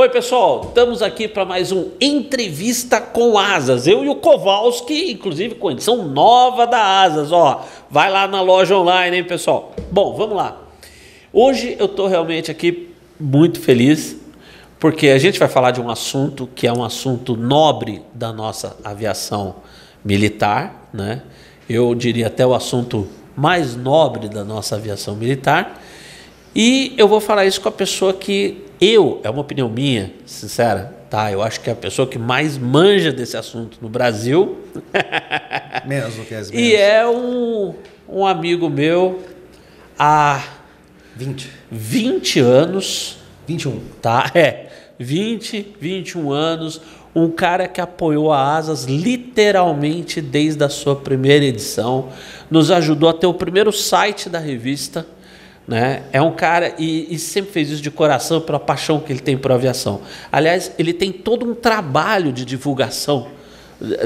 Oi pessoal, estamos aqui para mais um Entrevista com Asas. Eu e o Kowalski, inclusive com edição nova da Asas, ó. Vai lá na loja online, hein pessoal? Bom, vamos lá. Hoje eu estou realmente aqui muito feliz, porque a gente vai falar de um assunto que é um assunto nobre da nossa aviação militar, né? Eu diria até o assunto mais nobre da nossa aviação militar. E eu vou falar isso com a pessoa que é uma opinião minha, sincera, tá? Eu acho que é a pessoa que mais manja desse assunto no Brasil. Mesmo que é mesmo. E é um amigo meu há 20 anos. 21. Tá? 21 anos. Um cara que apoiou a Asas literalmente desde a sua primeira edição. Nos ajudou a ter o primeiro site da revista. Né? É um cara e sempre fez isso de coração pela paixão que ele tem por aviação. Aliás, ele tem todo um trabalho de divulgação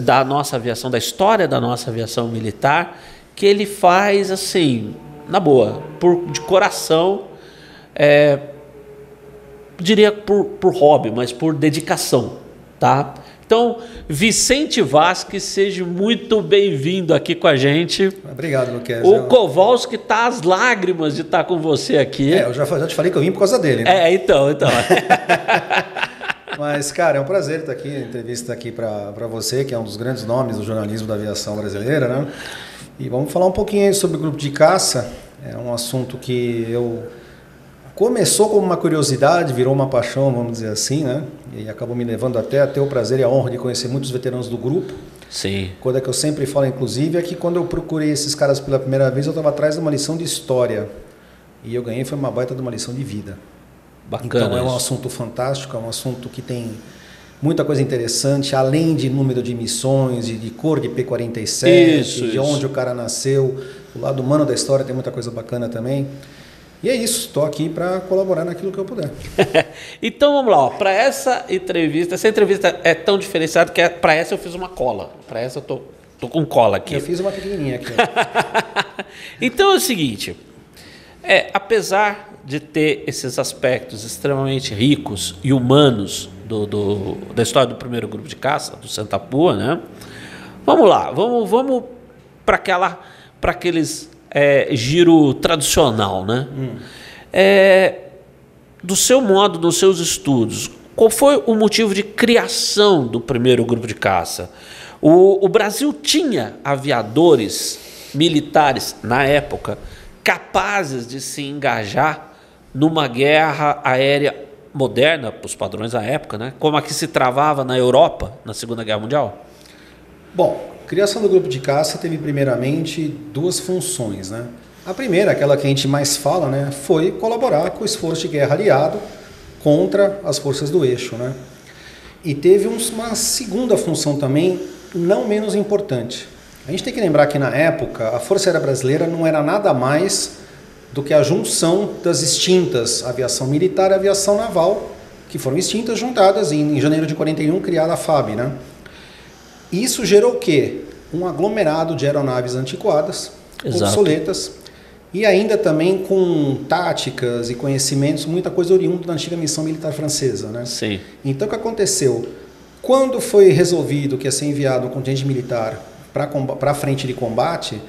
da nossa aviação, da história da nossa aviação militar, que ele faz assim, na boa, de coração, diria por hobby, mas por dedicação, tá? Então, Vicente Vasques, seja muito bem-vindo aqui com a gente. Obrigado, Luquez. O Kowalski está às lágrimas de estar com você aqui. Eu já te falei que eu vim por causa dele, né? Então. Mas, cara, é um prazer estar aqui, entrevista aqui para você, que é um dos grandes nomes do jornalismo da aviação brasileira, né? E vamos falar um pouquinho aí sobre o grupo de caça. É um assunto que começou como uma curiosidade, virou uma paixão, vamos dizer assim, né? E acabou me levando até a ter o prazer e a honra de conhecer muitos veteranos do grupo. Sim. Coisa que eu sempre falo, inclusive, é que quando eu procurei esses caras pela primeira vez, eu estava atrás de uma lição de história. E eu ganhei, foi uma baita de uma lição de vida. Bacana. Então é um assunto fantástico, é um assunto que tem muita coisa interessante, além de número de missões, de cor de P-47, de onde o cara nasceu. O lado humano da história tem muita coisa bacana também. E é isso, estou aqui para colaborar naquilo que eu puder. Então vamos lá, para essa entrevista é tão diferenciada que para essa eu fiz uma cola. Para essa eu tô com cola aqui. Eu fiz uma pequenininha aqui. Então é o seguinte, apesar de ter esses aspectos extremamente ricos e humanos da história do primeiro grupo de caça, do Santa Pua, né? Vamos lá, vamos para aqueles giro tradicional, né? Do seu modo, dos seus estudos, qual foi o motivo de criação do primeiro grupo de caça? O Brasil tinha aviadores militares, na época, capazes de se engajar numa guerra aérea moderna, para os padrões da época, né? Como a que se travava na Europa na Segunda Guerra Mundial? Bom, a criação do grupo de caça teve primeiramente duas funções, né? A primeira, aquela que a gente mais fala, né, foi colaborar com o esforço de guerra aliado contra as forças do eixo, né? E teve uma segunda função também, não menos importante. A gente tem que lembrar que na época a Força Aérea Brasileira não era nada mais do que a junção das extintas aviação militar e aviação naval, que foram extintas, juntadas em janeiro de 41, criada a FAB, né? Isso gerou o quê? Um aglomerado de aeronaves antiquadas, obsoletas, e ainda também com táticas e conhecimentos, muita coisa oriunda da antiga missão militar francesa, né? Sim. Então o que aconteceu? Quando foi resolvido que ia ser enviado um contingente militar para a frente de combate,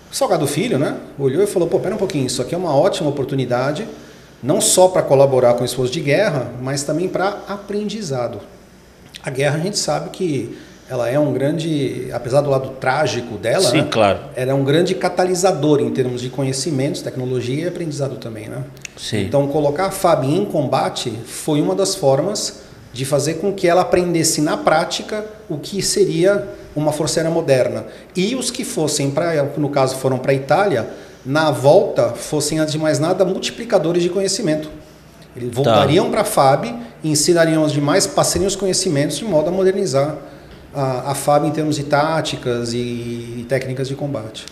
o Salgado Filho, né, olhou e falou, pera um pouquinho, isso aqui é uma ótima oportunidade, não só para colaborar com o esforço de guerra, mas também para aprendizado. A guerra a gente sabe que ela é um grande, apesar do lado trágico dela, sim, né, claro, ela é um grande catalisador em termos de conhecimentos, tecnologia e aprendizado também, né? Sim. Então colocar a FAB em combate foi uma das formas de fazer com que ela aprendesse na prática o que seria uma força aérea moderna. E os que fossem, no caso foram para a Itália, na volta fossem, antes de mais nada, multiplicadores de conhecimento. Eles voltariam para a FAB e ensinariam aos demais, passariam os conhecimentos de modo a modernizar a FAB em termos de táticas e técnicas de combate.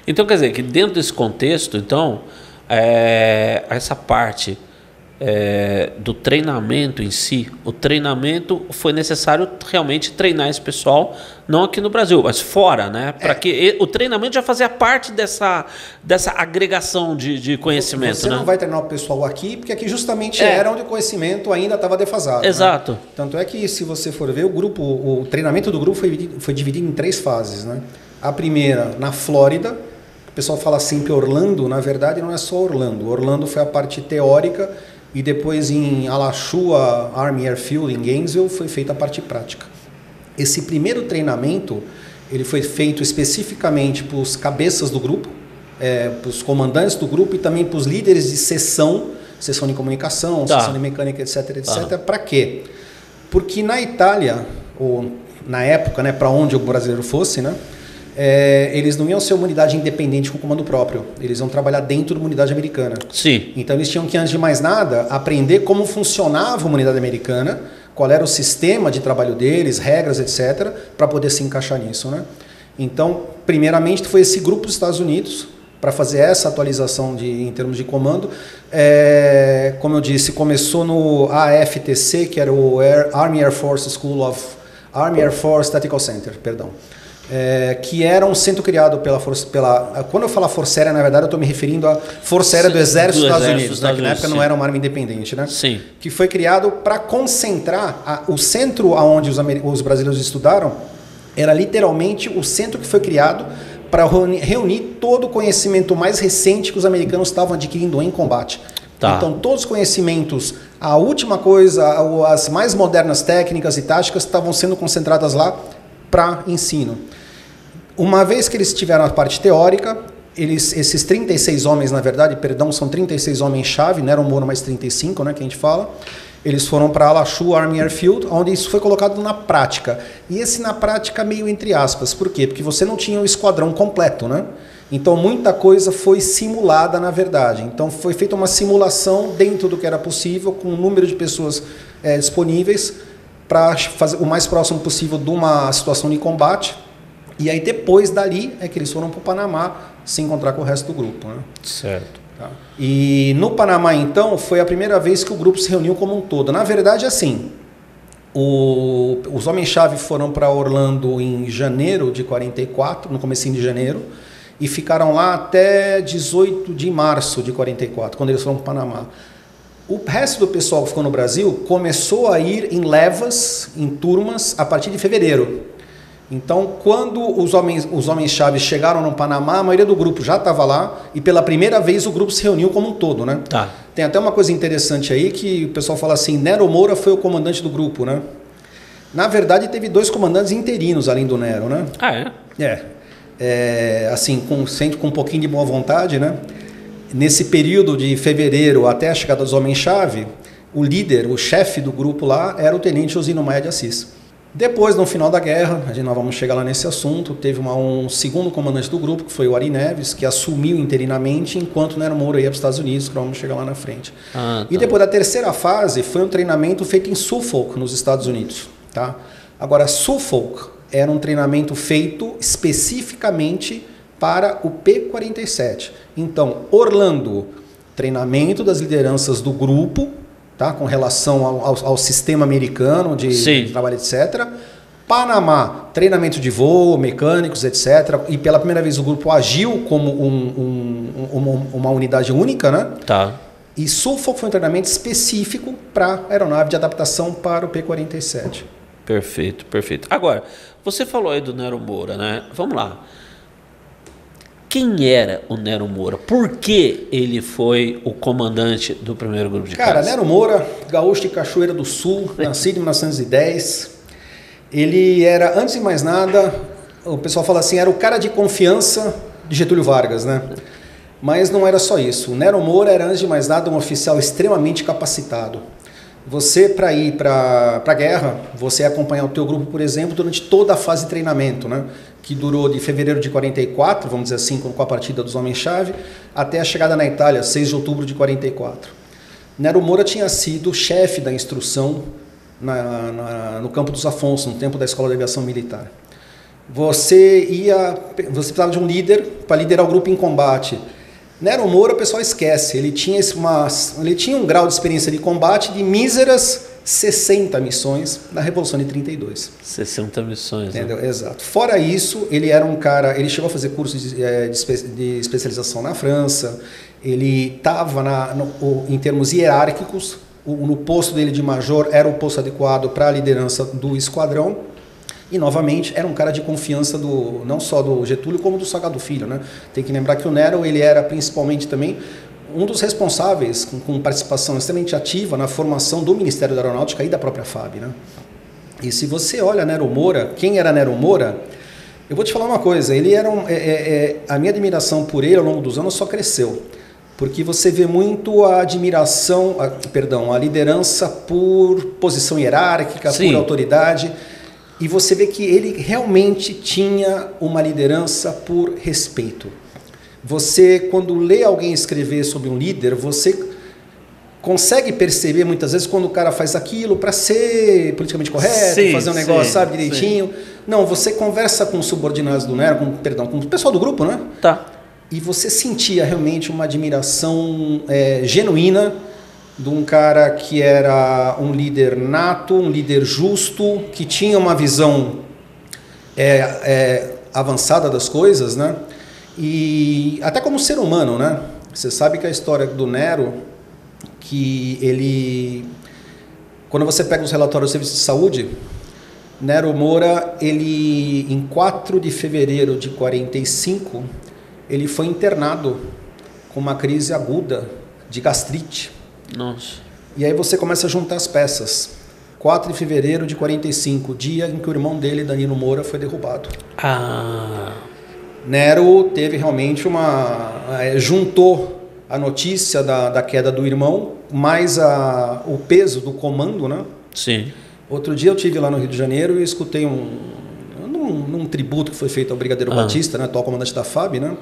Então quer dizer que dentro desse contexto, então, essa parte do treinamento em si. O treinamento foi necessário realmente treinar esse pessoal, não aqui no Brasil, mas fora, né? Para que o treinamento já fazia parte dessa agregação de conhecimento. Você não vai treinar o pessoal aqui, porque aqui justamente era onde o conhecimento ainda estava defasado. Exato. Né? Tanto é que, se você for ver, o treinamento do grupo foi dividido em 3 fases. Né? A primeira, na Flórida. O pessoal fala sempre Orlando, na verdade não é só Orlando. Orlando foi a parte teórica, e depois em Alachua Army Airfield, em Gainesville, foi feita a parte prática. Esse primeiro treinamento ele foi feito especificamente para os cabeças do grupo, para os comandantes do grupo e também para os líderes de seção de comunicação, seção de mecânica, etc, etc. Para quê? Porque na Itália, ou na época, né, para onde o brasileiro fosse, né, eles não iam ser uma unidade independente com comando próprio. Eles iam trabalhar dentro de uma unidade americana. Sim. Então eles tinham que, antes de mais nada, aprender como funcionava uma unidade americana, qual era o sistema de trabalho deles, regras, etc., para poder se encaixar nisso. Né? Então, primeiramente, foi esse grupo dos Estados Unidos para fazer essa atualização em termos de comando. Como eu disse, começou no AFTC, que era o Army Air Force Tactical Center, perdão. Que era um centro criado quando eu falo Força Aérea, na verdade eu estou me referindo à Força Aérea do Exército dos Estados Unidos, né, que na época não era uma arma independente, né? Sim. Que foi criado para concentrar o centro onde os brasileiros estudaram, era literalmente o centro que foi criado para reunir todo o conhecimento mais recente que os americanos estavam adquirindo em combate. Tá. Então todos os conhecimentos, a última coisa, as mais modernas técnicas e táticas estavam sendo concentradas lá para ensino. Uma vez que eles tiveram a parte teórica, esses 36 homens, na verdade, são 36 homens-chave, não eram Moura mais 35, né, que a gente fala, eles foram para Alachua Army Airfield, onde isso foi colocado na prática. E esse na prática meio entre aspas. Por quê? Porque você não tinha o esquadrão completo, né? Então muita coisa foi simulada, na verdade. Então foi feita uma simulação dentro do que era possível, com o número de pessoas disponíveis, para fazer o mais próximo possível de uma situação de combate. E aí depois dali é que eles foram para o Panamá se encontrar com o resto do grupo. Né? Certo. Tá. E no Panamá, então, foi a primeira vez que o grupo se reuniu como um todo. Na verdade, assim, os homens-chave foram para Orlando em janeiro de 44, no comecinho de janeiro, e ficaram lá até 18 de março de 44, quando eles foram para o Panamá. O resto do pessoal que ficou no Brasil começou a ir em levas, em turmas, a partir de fevereiro. Então, quando os homens-chave chegaram no Panamá, a maioria do grupo já estava lá e pela primeira vez o grupo se reuniu como um todo, né? Tá. Tem até uma coisa interessante aí que o pessoal fala assim, Nero Moura foi o comandante do grupo, né? Na verdade, teve 2 comandantes interinos além do Nero, né? Ah, é? Assim, sempre com um pouquinho de boa vontade, né? Nesse período de fevereiro até a chegada dos homens-chave, o líder, o chefe do grupo lá, era o tenente Osino Maia de Assis. Depois, no final da guerra, nós vamos chegar lá nesse assunto, teve um segundo comandante do grupo, que foi o Ari Neves, que assumiu interinamente, enquanto Nero Moura ia para os Estados Unidos, que vamos chegar lá na frente. Tá. E depois da terceira fase, foi um treinamento feito em Suffolk, nos Estados Unidos. Tá? Agora, Suffolk era um treinamento feito especificamente para o P-47. Então, Orlando, treinamento das lideranças do grupo, tá? Com relação ao sistema americano de trabalho, etc. Panamá, treinamento de voo, mecânicos, etc. E pela primeira vez o grupo agiu como uma unidade única, né? Tá. E Suffolk foi um treinamento específico para aeronave de adaptação para o P-47. Perfeito, perfeito. Agora, você falou aí do Nero Moura, né? Vamos lá. Quem era o Nero Moura? Por que ele foi o comandante do primeiro grupo de caça? Cara, Nero Moura, gaúcho de Cachoeira do Sul, nascido em 1910. Ele era, antes de mais nada, o pessoal fala assim, era o cara de confiança de Getúlio Vargas, né? Mas não era só isso. O Nero Moura era, antes de mais nada, um oficial extremamente capacitado. Você, para ir para a guerra, você ia acompanhar o teu grupo, por exemplo, durante toda a fase de treinamento, né? Que durou de fevereiro de 44, vamos dizer assim, com a partida dos homens-chave, até a chegada na Itália, 6 de outubro de 44. Nero Moura tinha sido chefe da instrução no Campo dos Afonso, no tempo da Escola de Aviação Militar. Você precisava de um líder para liderar o grupo em combate. Nero Moura, o pessoal esquece, ele tinha um grau de experiência de combate de míseras 60 missões na Revolução de 32. 60 missões. Entendeu? Né? Exato. Fora isso, ele era um cara, ele chegou a fazer cursos de especialização na França, ele estava em termos hierárquicos, no posto dele de major era o posto adequado para a liderança do esquadrão. E, novamente, era um cara de confiança não só do Getúlio, como do Salgado Filho. Né? Tem que lembrar que o Nero ele era principalmente também um dos responsáveis, com participação extremamente ativa na formação do Ministério da Aeronáutica e da própria FAB. Né? E se você olha Nero Moura, quem era Nero Moura, eu vou te falar uma coisa, ele era a minha admiração por ele ao longo dos anos só cresceu. Porque você vê muito a admiração, a liderança por posição hierárquica, Sim. por autoridade. E você vê que ele realmente tinha uma liderança por respeito. Você, quando lê alguém escrever sobre um líder, você consegue perceber muitas vezes quando o cara faz aquilo para ser politicamente correto, sim, fazer um negócio, sim, sabe, direitinho. Sim. Não, você conversa com os subordinados do Nero, com o pessoal do grupo, né? Tá. E você sentia realmente uma admiração genuína de um cara que era um líder nato, um líder justo, que tinha uma visão avançada das coisas, né? E até como ser humano, né? Você sabe que a história do Nero, que ele... Quando você pega os relatórios do Serviço de Saúde, Nero Moura, ele, em 4 de fevereiro de 45, ele foi internado com uma crise aguda de gastrite. Nossa. E aí você começa a juntar as peças. 4 de fevereiro de 45, dia em que o irmão dele, Danilo Moura, foi derrubado. Nero teve realmente juntou a notícia da queda do irmão, mais o peso do comando, né? Sim. Outro dia eu estive lá no Rio de Janeiro e escutei num tributo que foi feito ao Brigadeiro Batista, né, atual comandante da FAB, né?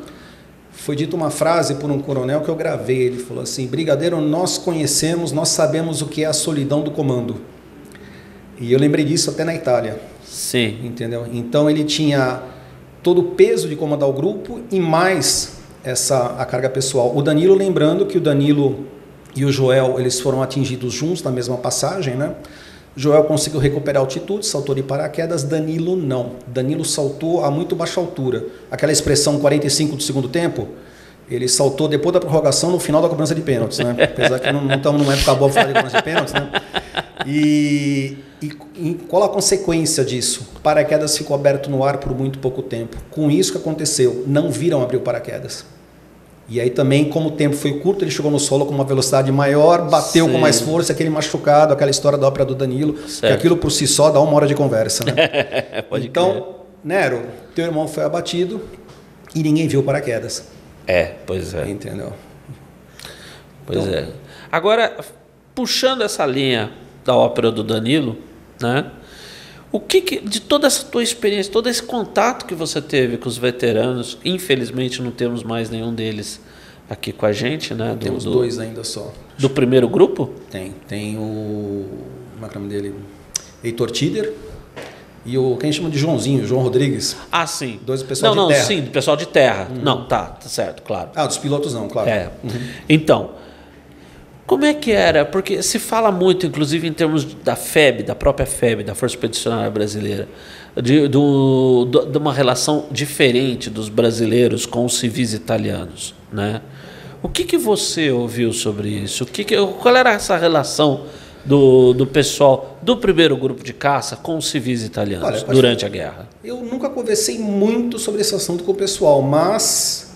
Foi dita uma frase por um coronel que eu gravei. Ele falou assim: Brigadeiro, nós conhecemos, nós sabemos o que é a solidão do comando. E eu lembrei disso até na Itália. Sim. Entendeu? Então ele tinha todo o peso de comandar o grupo e mais a carga pessoal. O Danilo, lembrando que o Danilo e o Joel, eles foram atingidos juntos na mesma passagem, né? Joel conseguiu recuperar a altitude, saltou de paraquedas, Danilo não. Danilo saltou a muito baixa altura. Aquela expressão 45 do segundo tempo, ele saltou depois da prorrogação no final da cobrança de pênaltis, né? Apesar que não estamos numa época boa para falar de cobrança de pênaltis, né? E qual a consequência disso? O paraquedas ficou aberto no ar por muito pouco tempo. Com isso que aconteceu, não viram abrir o paraquedas. E aí também, como o tempo foi curto, ele chegou no solo com uma velocidade maior, bateu Sim. com mais força, aquele machucado, aquela história da ópera do Danilo, certo. Que aquilo por si só dá 1 hora de conversa. Né? Então, crer. Nero, teu irmão foi abatido e ninguém viu o paraquedas. Pois é. Entendeu? Pois então, é. Agora, puxando essa linha da ópera do Danilo, né? O que de toda essa tua experiência, todo esse contato que você teve com os veteranos, infelizmente não temos mais nenhum deles aqui com a gente, né? Temos 2 ainda só. Do primeiro grupo? Tem o... Como é o nome dele? Heitor Tider e o que a gente chama de Joãozinho, João Rodrigues. Sim. 2 do pessoal de terra. Sim, do pessoal de terra. Não, tá certo, claro. Dos pilotos não, claro. Então... Como é que era? Porque se fala muito, inclusive em termos da FEB, da própria FEB, da Força Expedicionária Brasileira, de uma relação diferente dos brasileiros com os civis italianos, né? O que você ouviu sobre isso? Qual era essa relação do pessoal do primeiro grupo de caça com os civis italianos durante a guerra? Eu nunca conversei muito sobre esse assunto com o pessoal, mas...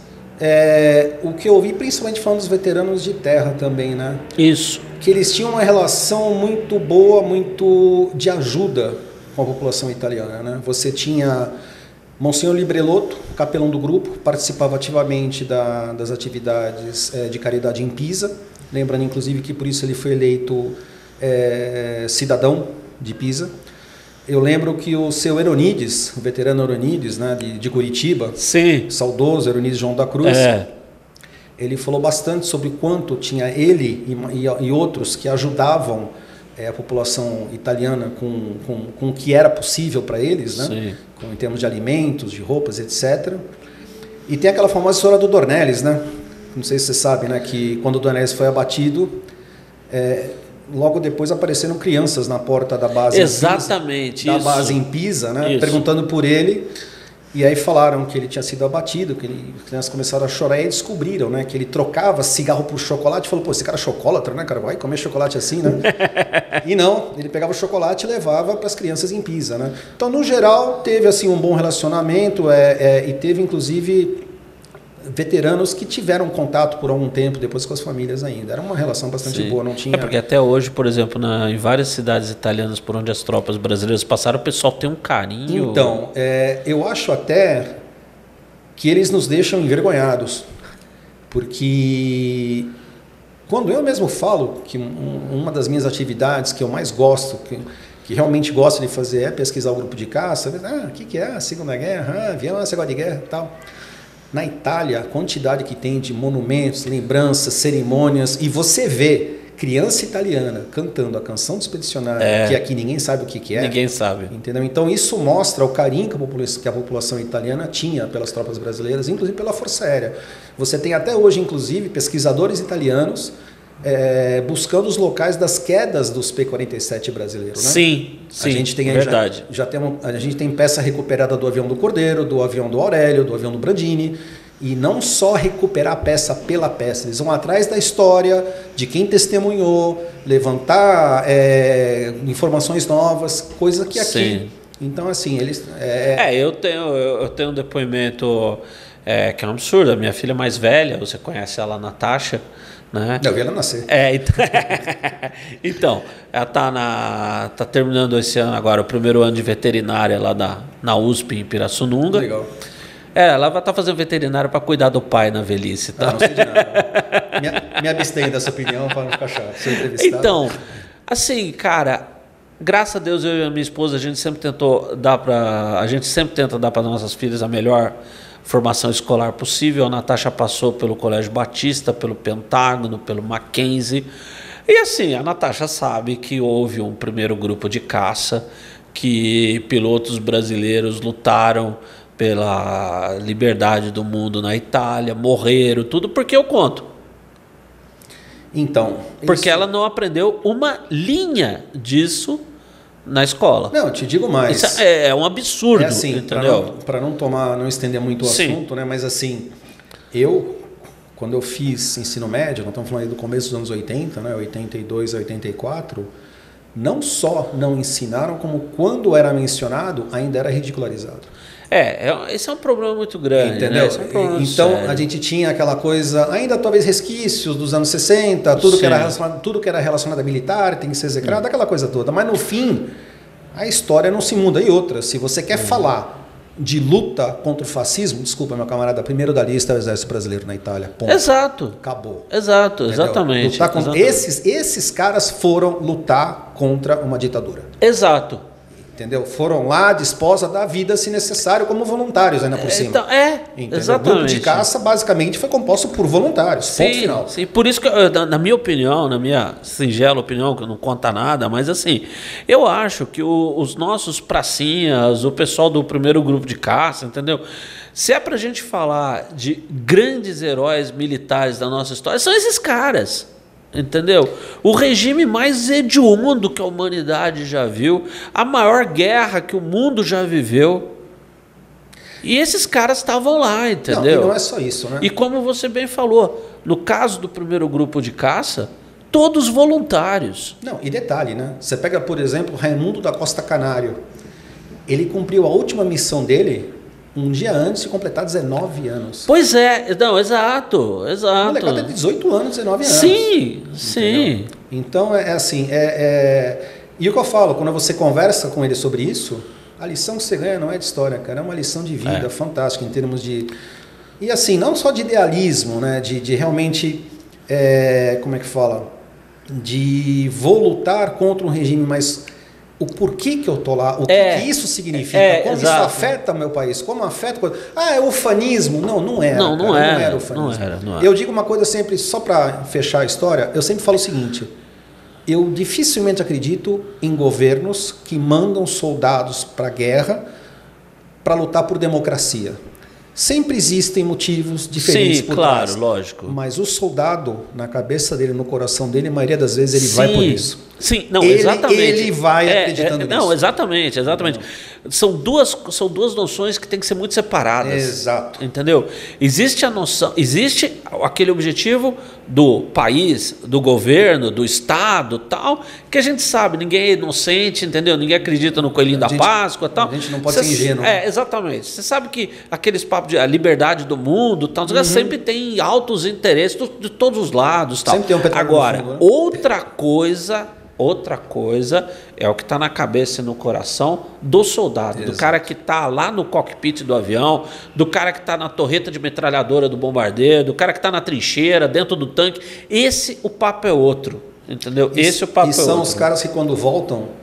o que eu ouvi, principalmente falando dos veteranos de terra também, né? Isso. Que eles tinham uma relação muito boa, muito de ajuda com a população italiana, né? Você tinha Monsenhor Librelotto, capelão do grupo, participava ativamente das atividades de caridade em Pisa, lembrando inclusive que por isso ele foi eleito cidadão de Pisa. Eu lembro que o seu Euronides, o veterano Euronides, né, de Curitiba, Sim. saudoso Euronides João da Cruz, ele falou bastante sobre quanto tinha ele e outros que ajudavam a população italiana com o que era possível para eles, né, em termos de alimentos, de roupas, etc. E tem aquela famosa história do Dornelles, né? não sei se você sabe, né, que quando o Donés foi abatido, logo depois apareceram crianças na porta da base. Exatamente. Da base em Pisa, né, isso. Perguntando por ele. E aí falaram que ele tinha sido abatido, que as crianças começaram a chorar e descobriram, né, que ele trocava cigarro por chocolate. Falou, pô, esse cara é chocolatra, né, cara? Vai comer chocolate assim, né? E não, ele pegava o chocolate e levava para as crianças em Pisa, né? Então, no geral, teve assim um bom relacionamento e teve, inclusive, veteranos que tiveram contato por algum tempo depois com as famílias ainda. Era uma relação bastante boa, não tinha... porque até hoje, por exemplo, em várias cidades italianas por onde as tropas brasileiras passaram, o pessoal tem um carinho... Então, eu acho até que eles nos deixam envergonhados, porque quando eu mesmo falo que uma das minhas atividades que eu mais gosto, que realmente gosto de fazer é pesquisar o grupo de caça, o que é a Segunda Guerra? Avião, negócio de guerra e tal... Na Itália, a quantidade que tem de monumentos, lembranças, cerimônias, e você vê criança italiana cantando a canção do expedicionário, que aqui ninguém sabe o que é. Ninguém sabe. Entendeu? Então isso mostra o carinho que a população italiana tinha pelas tropas brasileiras, inclusive pela Força Aérea. Você tem até hoje, inclusive, pesquisadores italianos buscando os locais das quedas dos P-47 brasileiros, né? Sim, a gente tem verdade. A gente tem peça recuperada do avião do Cordeiro, do avião do Aurélio, do avião do Brandini, e não só recuperar a peça pela peça, eles vão atrás da história, de quem testemunhou, levantar informações novas, coisa que aqui... Sim. Então, assim, eles... Eu tenho um depoimento que é um absurdo. A minha filha mais velha, você conhece ela, Natasha, né? Eu vi ela nascer. Então, ela tá terminando esse ano agora o primeiro ano de veterinária lá na USP em Pirassununga. Legal. Ela vai estar fazendo veterinária para cuidar do pai na velhice. Tá? Não sei de nada. Me abstenho dessa opinião para não ficar chato. Ser entrevistado. Então, assim, cara, graças a Deus eu e a minha esposa, a gente sempre tenta dar para nossas filhas a melhor formação escolar possível. A Natasha passou pelo Colégio Batista, pelo Pentágono, pelo Mackenzie. E assim, a Natasha sabe que houve um primeiro grupo de caça, que pilotos brasileiros lutaram pela liberdade do mundo na Itália, morreram, tudo porque eu conto. Então... Porque ela não aprendeu uma linha disso na escola. Não, eu te digo mais. Isso é um absurdo, assim, entendeu? Para não estender muito o assunto, né? Mas assim, quando eu fiz ensino médio, nós estamos falando aí do começo dos anos 80, né? 82 a 84, não só não ensinaram, como quando era mencionado, ainda era ridicularizado. Esse é um problema muito grande, entendeu? Né? Esse é um problema então, sério. a gente tinha aquela coisa, ainda talvez resquícios dos anos 60, tudo que era relacionado a militar tem que ser execrado, aquela coisa toda. Mas no fim, a história não se muda. E outra, se você quer falar de luta contra o fascismo, desculpa, meu camarada, primeiro da lista é o Exército Brasileiro na Itália. Ponto. Exato. Acabou. Exato, entendeu? exatamente. Lutar contra... exatamente. Esses caras foram lutar contra uma ditadura. Exato. Entendeu? Foram lá dispostos a dar vida, se necessário, como voluntários ainda por cima. Então, exatamente. O grupo de caça, basicamente, foi composto por voluntários. Ponto final. Sim, por isso que, na minha opinião, na minha singela opinião, que não conta nada, mas assim, eu acho que os nossos pracinhas, o pessoal do primeiro grupo de caça, entendeu? Se é pra gente falar de grandes heróis militares da nossa história, são esses caras. Entendeu? O regime mais hediondo que a humanidade já viu, a maior guerra que o mundo já viveu. E esses caras estavam lá, entendeu? Não, e não é só isso, né? E como você bem falou, no caso do primeiro grupo de caça, todos voluntários. Não, e detalhe, né? Você pega, por exemplo, Raimundo da Costa Canário. Ele cumpriu a última missão dele um dia antes de completar 19 anos. Pois é, não, exato. O molecada tem 18 anos, 19 anos. Sim, entendeu? sim. Então, assim, e o que eu falo, quando você conversa com ele sobre isso, a lição que você ganha não é de história, cara, é uma lição de vida fantástica em termos de... E assim, não só de idealismo, né, de realmente, como é que fala? De vou lutar contra um regime, mas... O porquê que eu tô lá, o que isso significa, como exato. isso afeta o meu país, como afeta... é ufanismo. Não era. Não era ufanismo. Não era. Eu digo uma coisa sempre, só para fechar a história, eu sempre falo o seguinte, eu dificilmente acredito em governos que mandam soldados para a guerra para lutar por democracia. Sempre existem motivos diferentes Sim, por claro, trás. lógico. Mas o soldado, na cabeça dele, no coração dele, a maioria das vezes ele vai por isso. Sim, não, Ele- exatamente. ele vai acreditando nisso. Não, exatamente. São duas noções que têm que ser muito separadas. Exato. Entendeu? Existe a noção, existe aquele objetivo do país, do governo, do Estado, tal, que a gente sabe, ninguém é inocente, entendeu? Ninguém acredita no coelhinho da Páscoa, tal. A gente não pode ser ingênuo. Exatamente. Você sabe que aqueles papos de a liberdade do mundo, tal, sempre tem altos interesses de todos os lados, tal. Sempre tem um petróleo no Agora, fundo, né? outra coisa é o que está na cabeça e no coração do soldado, do Exato. cara que está lá no cockpit do avião, do cara que está na torreta de metralhadora do bombardeiro, do cara que está na trincheira, dentro do tanque. O papo é outro, entendeu? Esse o papo é são outro. os caras que quando voltam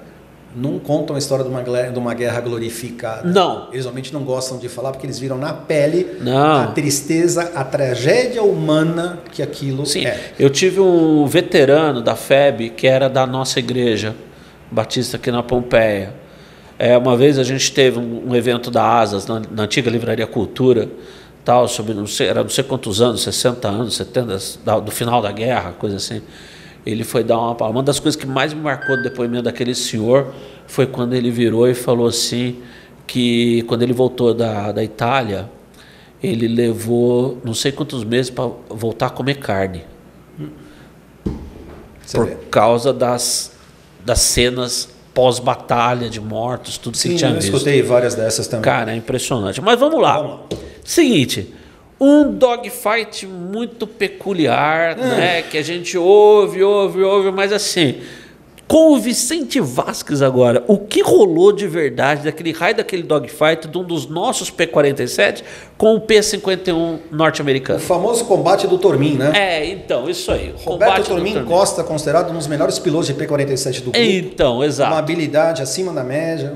não contam a história de uma guerra glorificada. Não. Eles realmente não gostam de falar porque eles viram na pele Não. a tristeza, a tragédia humana que aquilo Sim, é. eu tive um veterano da FEB que era da nossa igreja batista aqui na Pompeia. Uma vez a gente teve um evento da ASAS na antiga Livraria Cultura, tal, sobre não sei quantos anos, 60 anos, 70 do final da guerra, coisa assim. Ele foi dar uma palavra. Uma das coisas que mais me marcou do depoimento daquele senhor foi quando ele virou e falou assim que quando ele voltou da Itália, ele levou não sei quantos meses para voltar a comer carne. Por causa das cenas pós-batalha de mortos, tudo que Sim, ele tinha eu visto. escutei várias dessas também. Cara, é impressionante. Mas vamos lá. Seguinte, um dogfight muito peculiar, né? Que a gente ouve, mas assim, com o Vicente Vasquez agora, o que rolou de verdade daquele raio daquele dogfight de um dos nossos P-47 com o P-51 O norte-americano? famoso combate do Tormin, né? Então, isso aí. Roberto Tormin Costa, considerado um dos melhores pilotos de P-47 do grupo. Então, exato. Uma habilidade acima da média,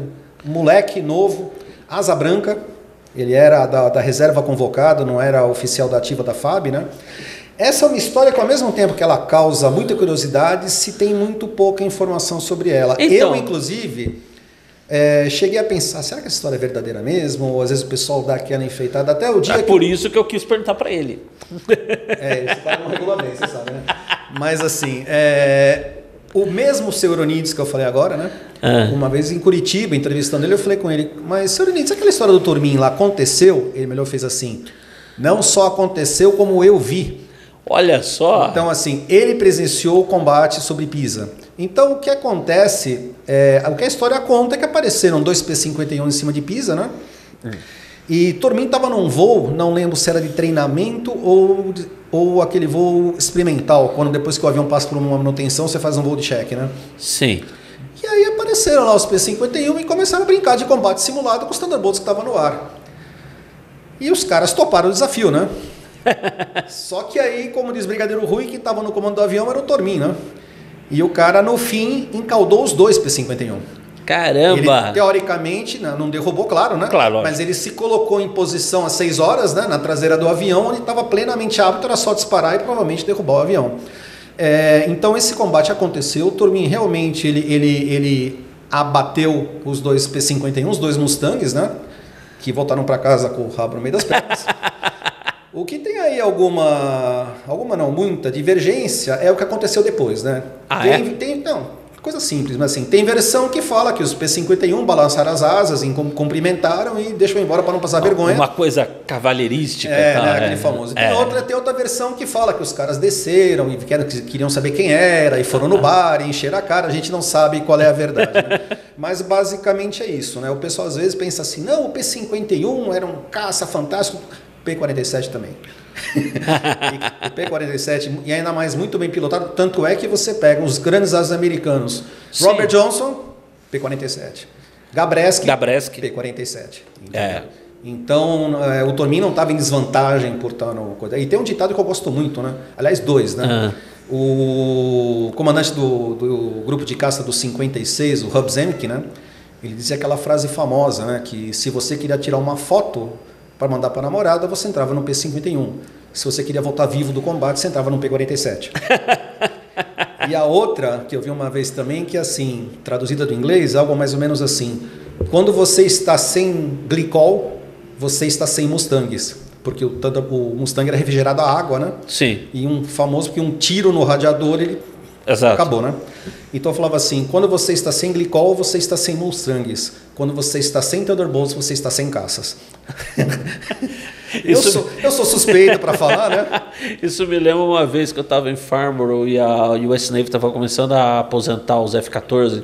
um moleque novo, asa branca. Ele era da reserva convocado, não era oficial da ativa da FAB, né? Essa é uma história que, ao mesmo tempo que ela causa muita curiosidade, se tem muito pouca informação sobre ela. Então, eu, inclusive, cheguei a pensar, será que essa história é verdadeira mesmo? Ou às vezes o pessoal dá aquela enfeitada até o dia por isso que eu quis perguntar para ele. Isso tá no regulamento, você sabe, né? Mas assim, o mesmo seu Euronides que eu falei agora, né? Uma vez em Curitiba, entrevistando ele, eu falei com ele, mas seu Euronides, aquela história do Tormin lá aconteceu? Ele melhor fez assim, não só aconteceu como eu vi. Olha só. Então assim, ele presenciou o combate sobre Pisa. Então o que acontece, o que a história conta é que apareceram 2 P-51 em cima de Pisa, né? E Tormin estava num voo, não lembro se era de treinamento ou aquele voo experimental, quando depois que o avião passa por uma manutenção, você faz um voo de check, né? Sim. E aí apareceram lá os P-51 e começaram a brincar de combate simulado com os Thunderbolts que estavam no ar. E os caras toparam o desafio, né? Só que aí, como diz Brigadeiro Rui, quem estava no comando do avião era o Tormin, né? E o cara, no fim, encaldou os 2 P-51. Caramba! Ele, teoricamente, não derrubou, claro, né? Claro, mas ele se colocou em posição às 6 horas, né? Na traseira do avião, onde estava plenamente apto, era só disparar e provavelmente derrubar o avião. Então esse combate aconteceu, o Tormin realmente ele abateu os 2 P-51, os 2 Mustangs, né? Que voltaram para casa com o rabo no meio das pernas. O que tem aí muita divergência é o que aconteceu depois, né? Coisa simples, mas assim, tem versão que fala que os P-51 balançaram as asas, cumprimentaram e deixam embora para não passar vergonha. Uma coisa cavalheirística. Aquele famoso. Tem outra versão que fala que os caras desceram e queriam saber quem era e foram no bar e encheram a cara. A gente não sabe qual é a verdade, né? Mas basicamente é isso, né? O pessoal às vezes pensa assim, não, o P-51 era um caça fantástico. P-47 também. O P-47, e ainda mais muito bem pilotado, tanto é que você pega os grandes asas americanos. Sim. Robert Johnson, P-47. Gabreski. P-47. Então, o Tormin não estava em desvantagem por estar no... E tem um ditado que eu gosto muito, né? Aliás, 2, né? O comandante do grupo de caça do 56, o Hub Zemke, né? Ele dizia aquela frase famosa, né? Que se você queria tirar uma foto para mandar para a namorada, você entrava no P-51. Se você queria voltar vivo do combate, você entrava no P-47. E a outra, que eu vi uma vez também, que é assim, traduzida do inglês, algo mais ou menos assim. Quando você está sem glicol, você está sem Mustangs. Porque o Mustang era refrigerado a água, né? Sim. E um famoso que um tiro no radiador, ele Exato. acabou, né? Então eu falava assim, quando você está sem glicol, você está sem Mustangs. Quando você está sem Thunderbolts, você está sem caças. Eu sou suspeito para falar, né? Isso me lembra uma vez que eu estava em Farnborough e a US Navy estava começando a aposentar os F-14.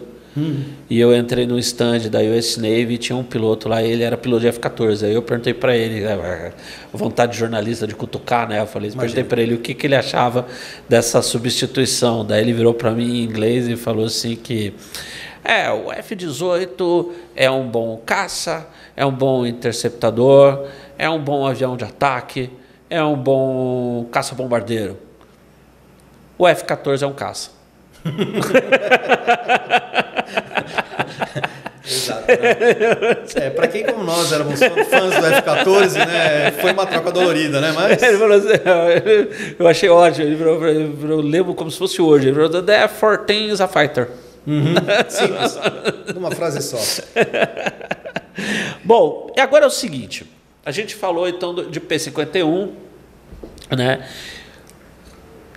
E eu entrei no stand da US Navy e tinha um piloto lá, ele era piloto de F-14. Aí eu perguntei para ele, vontade de jornalista de cutucar, né? Eu falei, perguntei para ele o que ele achava dessa substituição. Daí ele virou para mim em inglês e falou assim que o F-18 é um bom caça, é um bom interceptador, é um bom avião de ataque, é um bom caça-bombardeiro. O F-14 é um caça. Exato. Né? Para quem como nós éramos fãs do F-14, né, foi uma troca dolorida, né? Mas ele falou assim, eu achei ótimo. Ele virou, eu lembro como se fosse hoje. Ele virou, the F-14 is a fighter. Simples, numa frase só. Bom, e agora é o seguinte, a gente falou então de P-51, né?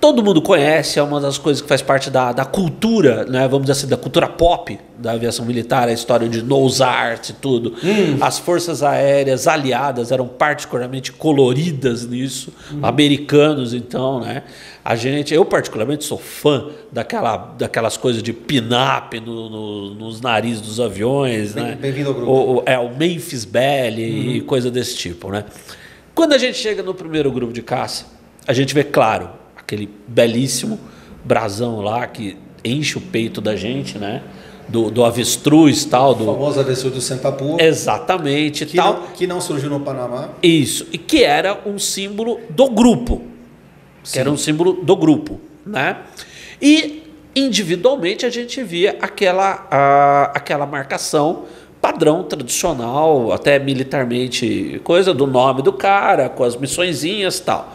Todo mundo conhece, é uma das coisas que faz parte da cultura, né? Vamos dizer assim, da cultura pop da aviação militar, a história de nose art e tudo. As forças aéreas aliadas eram particularmente coloridas nisso, americanos então, né? Eu particularmente sou fã daquelas coisas de pin-up nos narizes dos aviões, né? Bem-vindo ao grupo. O Memphis Belle e coisa desse tipo, né? Quando a gente chega no primeiro grupo de caça, a gente vê, claro, aquele belíssimo brasão lá que enche o peito da gente, né? Do avestruz tal. O famoso avestruz do Sempapua. Exatamente. Que não surgiu no Panamá. Isso. E que era um símbolo do grupo. Sim. Que era um símbolo do grupo, né? E individualmente a gente via aquela marcação padrão, tradicional, até militarmente, coisa do nome do cara, com as missõezinhas e tal.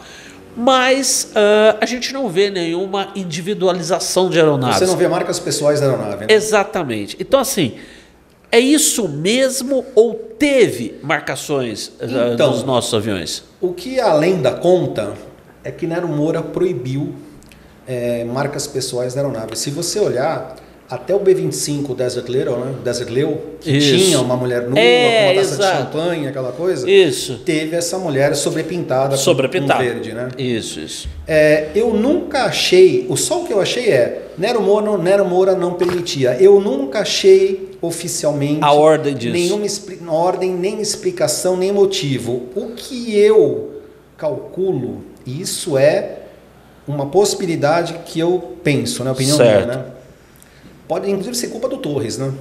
Mas a gente não vê nenhuma individualização de aeronaves. Você não vê marcas pessoais da aeronave, né? Exatamente. Então, assim, é isso mesmo ou teve marcações dos nossos aviões? O que a lenda conta é que Nero Moura proibiu marcas pessoais da aeronave. Se você olhar, até o B-25 Desert Leo, que Isso. tinha uma mulher nua, com uma taça de champanhe, aquela coisa, Isso. teve essa mulher sobrepintada com verde, né? Isso. Eu nunca achei, só o que eu achei Nero Moura não permitia. Eu nunca achei oficialmente a ordem disso. Nenhuma ordem, nem explicação, nem motivo. O que eu calculo, isso é uma possibilidade que eu penso, na opinião minha, né? Pode inclusive ser culpa do Torres, né?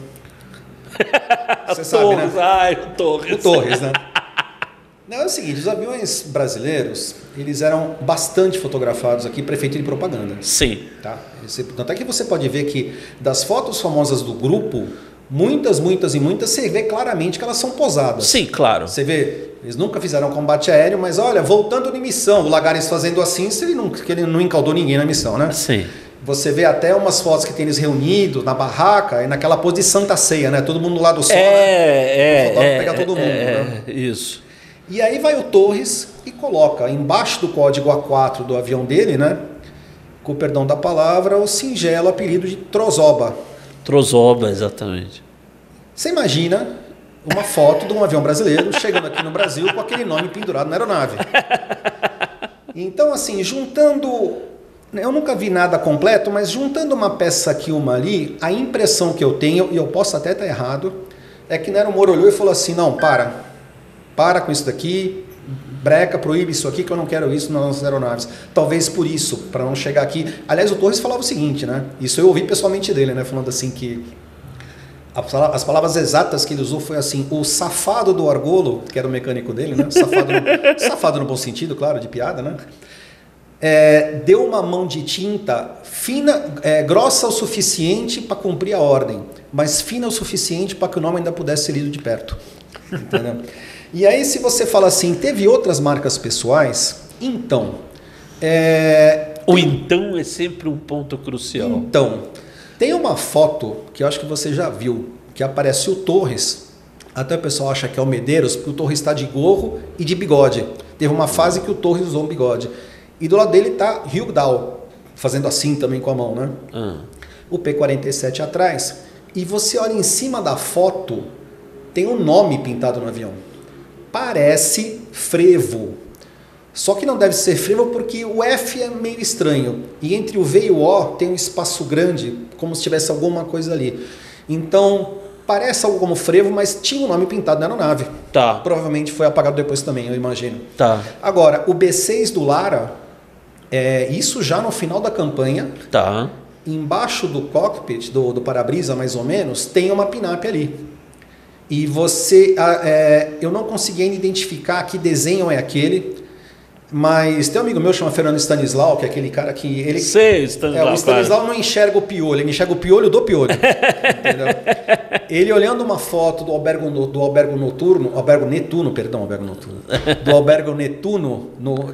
Você sabe, né? O Torres. O Torres, né? Não, é o seguinte, os aviões brasileiros, eles eram bastante fotografados aqui, prefeito de propaganda. Sim. Tá? Tanto é que você pode ver que das fotos famosas do grupo, muitas, você vê claramente que elas são posadas. Sim, claro. Você vê, eles nunca fizeram combate aéreo, mas olha, voltando de missão, o Lagares fazendo assim, que ele não encaldou ninguém na missão, né? Sim. Você vê até umas fotos que tem eles reunidos na barraca e naquela pose de Santa Ceia, né? Todo mundo do lado do sol, pegar todo mundo. Né? Isso. E aí vai o Torres e coloca embaixo do código A4 do avião dele, né? Com o perdão da palavra, o singelo apelido de Trozoba. Trozoba, exatamente. Você imagina uma foto de um avião brasileiro chegando aqui no Brasil com aquele nome pendurado na aeronave. Então, assim, juntando... Eu nunca vi nada completo, mas juntando uma peça aqui e uma ali, a impressão que eu tenho, e eu posso até estar errado, é que Nero Moura olhou e falou assim, não, para com isso daqui, breca, proíbe isso aqui, que eu não quero isso nas nossas aeronaves. Talvez por isso, para não chegar aqui... Aliás, o Torres falava o seguinte, né? Isso eu ouvi pessoalmente dele, né? Falando assim que... As palavras exatas que ele usou foi assim, o safado do Argolo, que era o mecânico dele, né? Safado no bom sentido, claro, de piada, né? Deu uma mão de tinta fina, grossa o suficiente para cumprir a ordem, mas fina o suficiente para que o nome ainda pudesse ser lido de perto. Entendeu? E aí, se você fala assim, teve outras marcas pessoais, então... então é sempre um ponto crucial. Então, tem uma foto que eu acho que você já viu, que aparece o Torres Até o pessoal acha que é o Medeiros, porque o Torres está de gorro e de bigode. Teve uma fase que o Torres usou um bigode. E do lado dele está Hugh Dow, fazendo assim também com a mão, né? O P-47 atrás. E você olha em cima da foto, tem um nome pintado no avião. Parece frevo. Só que não deve ser frevo porque o F é meio estranho. E entre o V e o O tem um espaço grande, como se tivesse alguma coisa ali. Então, parece algo como frevo, mas tinha um nome pintado na aeronave. Tá. Provavelmente foi apagado depois também, eu imagino. Tá. Agora, o B6 do Lara, isso já no final da campanha, Tá. embaixo do cockpit, do para-brisa mais ou menos, tem uma pinap ali. E você, eu não consegui ainda identificar que desenho é aquele, mas tem um amigo meu chamado Fernando Stanislau, que é aquele cara que... Sei, Stanislau. O Stanislau não enxerga o piolho, ele enxerga o piolho do piolho. Entendeu? Ele olhando uma foto do albergo Netuno,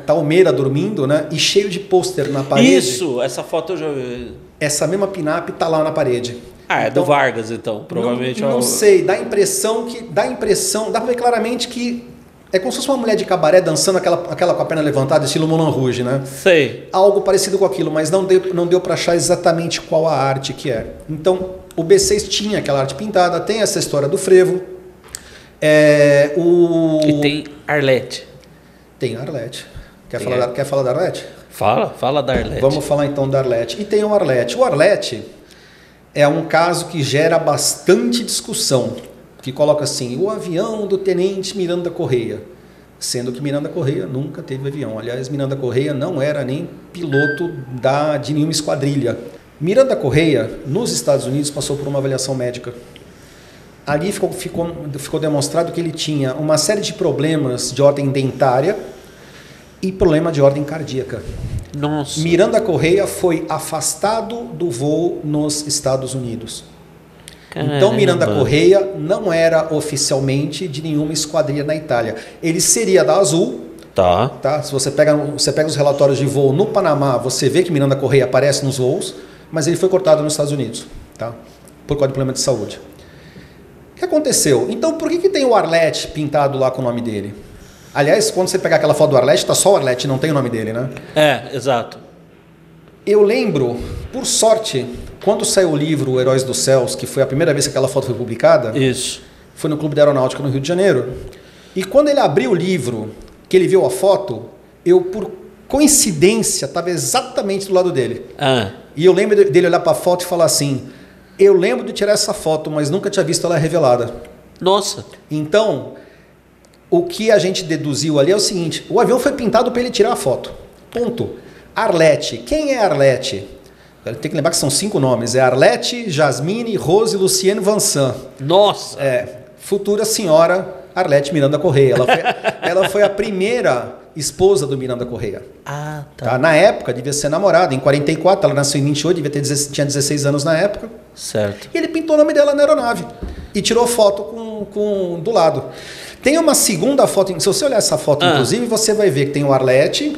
tá o Meira dormindo, né? E cheio de pôster na parede. Isso, essa foto eu já vi. Essa mesma pinap tá lá na parede. É então, do Vargas, então, provavelmente. Não sei, dá pra ver claramente que é como se fosse uma mulher de cabaré dançando aquela com a perna levantada, estilo Moulin Rouge, né? Sei. Algo parecido com aquilo, mas não deu para achar exatamente qual a arte que é. Então, o B6 tinha aquela arte pintada, tem essa história do frevo. E tem Arlete. Tem Arlete. Quer falar da Arlete? Fala da Arlete. Vamos falar então da Arlete. E tem o Arlete. O Arlete é um caso que gera bastante discussão, que coloca assim, o avião do Tenente Miranda Correia, sendo que Miranda Correia nunca teve avião. Aliás, Miranda Correia não era nem piloto de nenhuma esquadrilha. Miranda Correia, nos Estados Unidos, passou por uma avaliação médica. Ali ficou demonstrado que ele tinha uma série de problemas de ordem dentária e problema de ordem cardíaca. Nossa. Miranda Correia foi afastado do voo nos Estados Unidos. Caramba. Então, Miranda Correia não era oficialmente de nenhuma esquadrilha na Itália. Ele seria da Azul. Tá? Se você pega os relatórios de voo no Panamá, você vê que Miranda Correia aparece nos voos, mas ele foi cortado nos Estados Unidos, tá? Por causa de problema de saúde. O que aconteceu? Então, por que tem o Arlete pintado lá com o nome dele? Aliás, quando você pegar aquela foto do Arlete, tá só o Arlete, não tem o nome dele, né? Exato. Eu lembro, por sorte, quando saiu o livro Heróis dos Céus, que foi a primeira vez que aquela foto foi publicada, Isso. foi no Clube da Aeronáutica no Rio de Janeiro, e quando ele abriu o livro, que ele viu a foto, eu, por coincidência, estava exatamente do lado dele. E eu lembro dele olhar para a foto e falar assim, eu lembro de tirar essa foto, mas nunca tinha visto ela revelada. Nossa. Então, o que a gente deduziu ali é o seguinte, o avião foi pintado para ele tirar a foto. Ponto. Arlete. Quem é Arlete? Tem que lembrar que são 5 nomes. É Arlete, Jasmine, Rose, Luciene Vansan. Nossa! Futura senhora Arlete Miranda Correia. Ela foi a primeira esposa do Miranda Correia. Tá. Na época, devia ser namorada. Em 44, ela nasceu em 28, tinha 16 anos na época. Certo. E ele pintou o nome dela na aeronave. E tirou foto do lado. Tem uma segunda foto. Se você olhar essa foto, inclusive, você vai ver que tem o Arlete...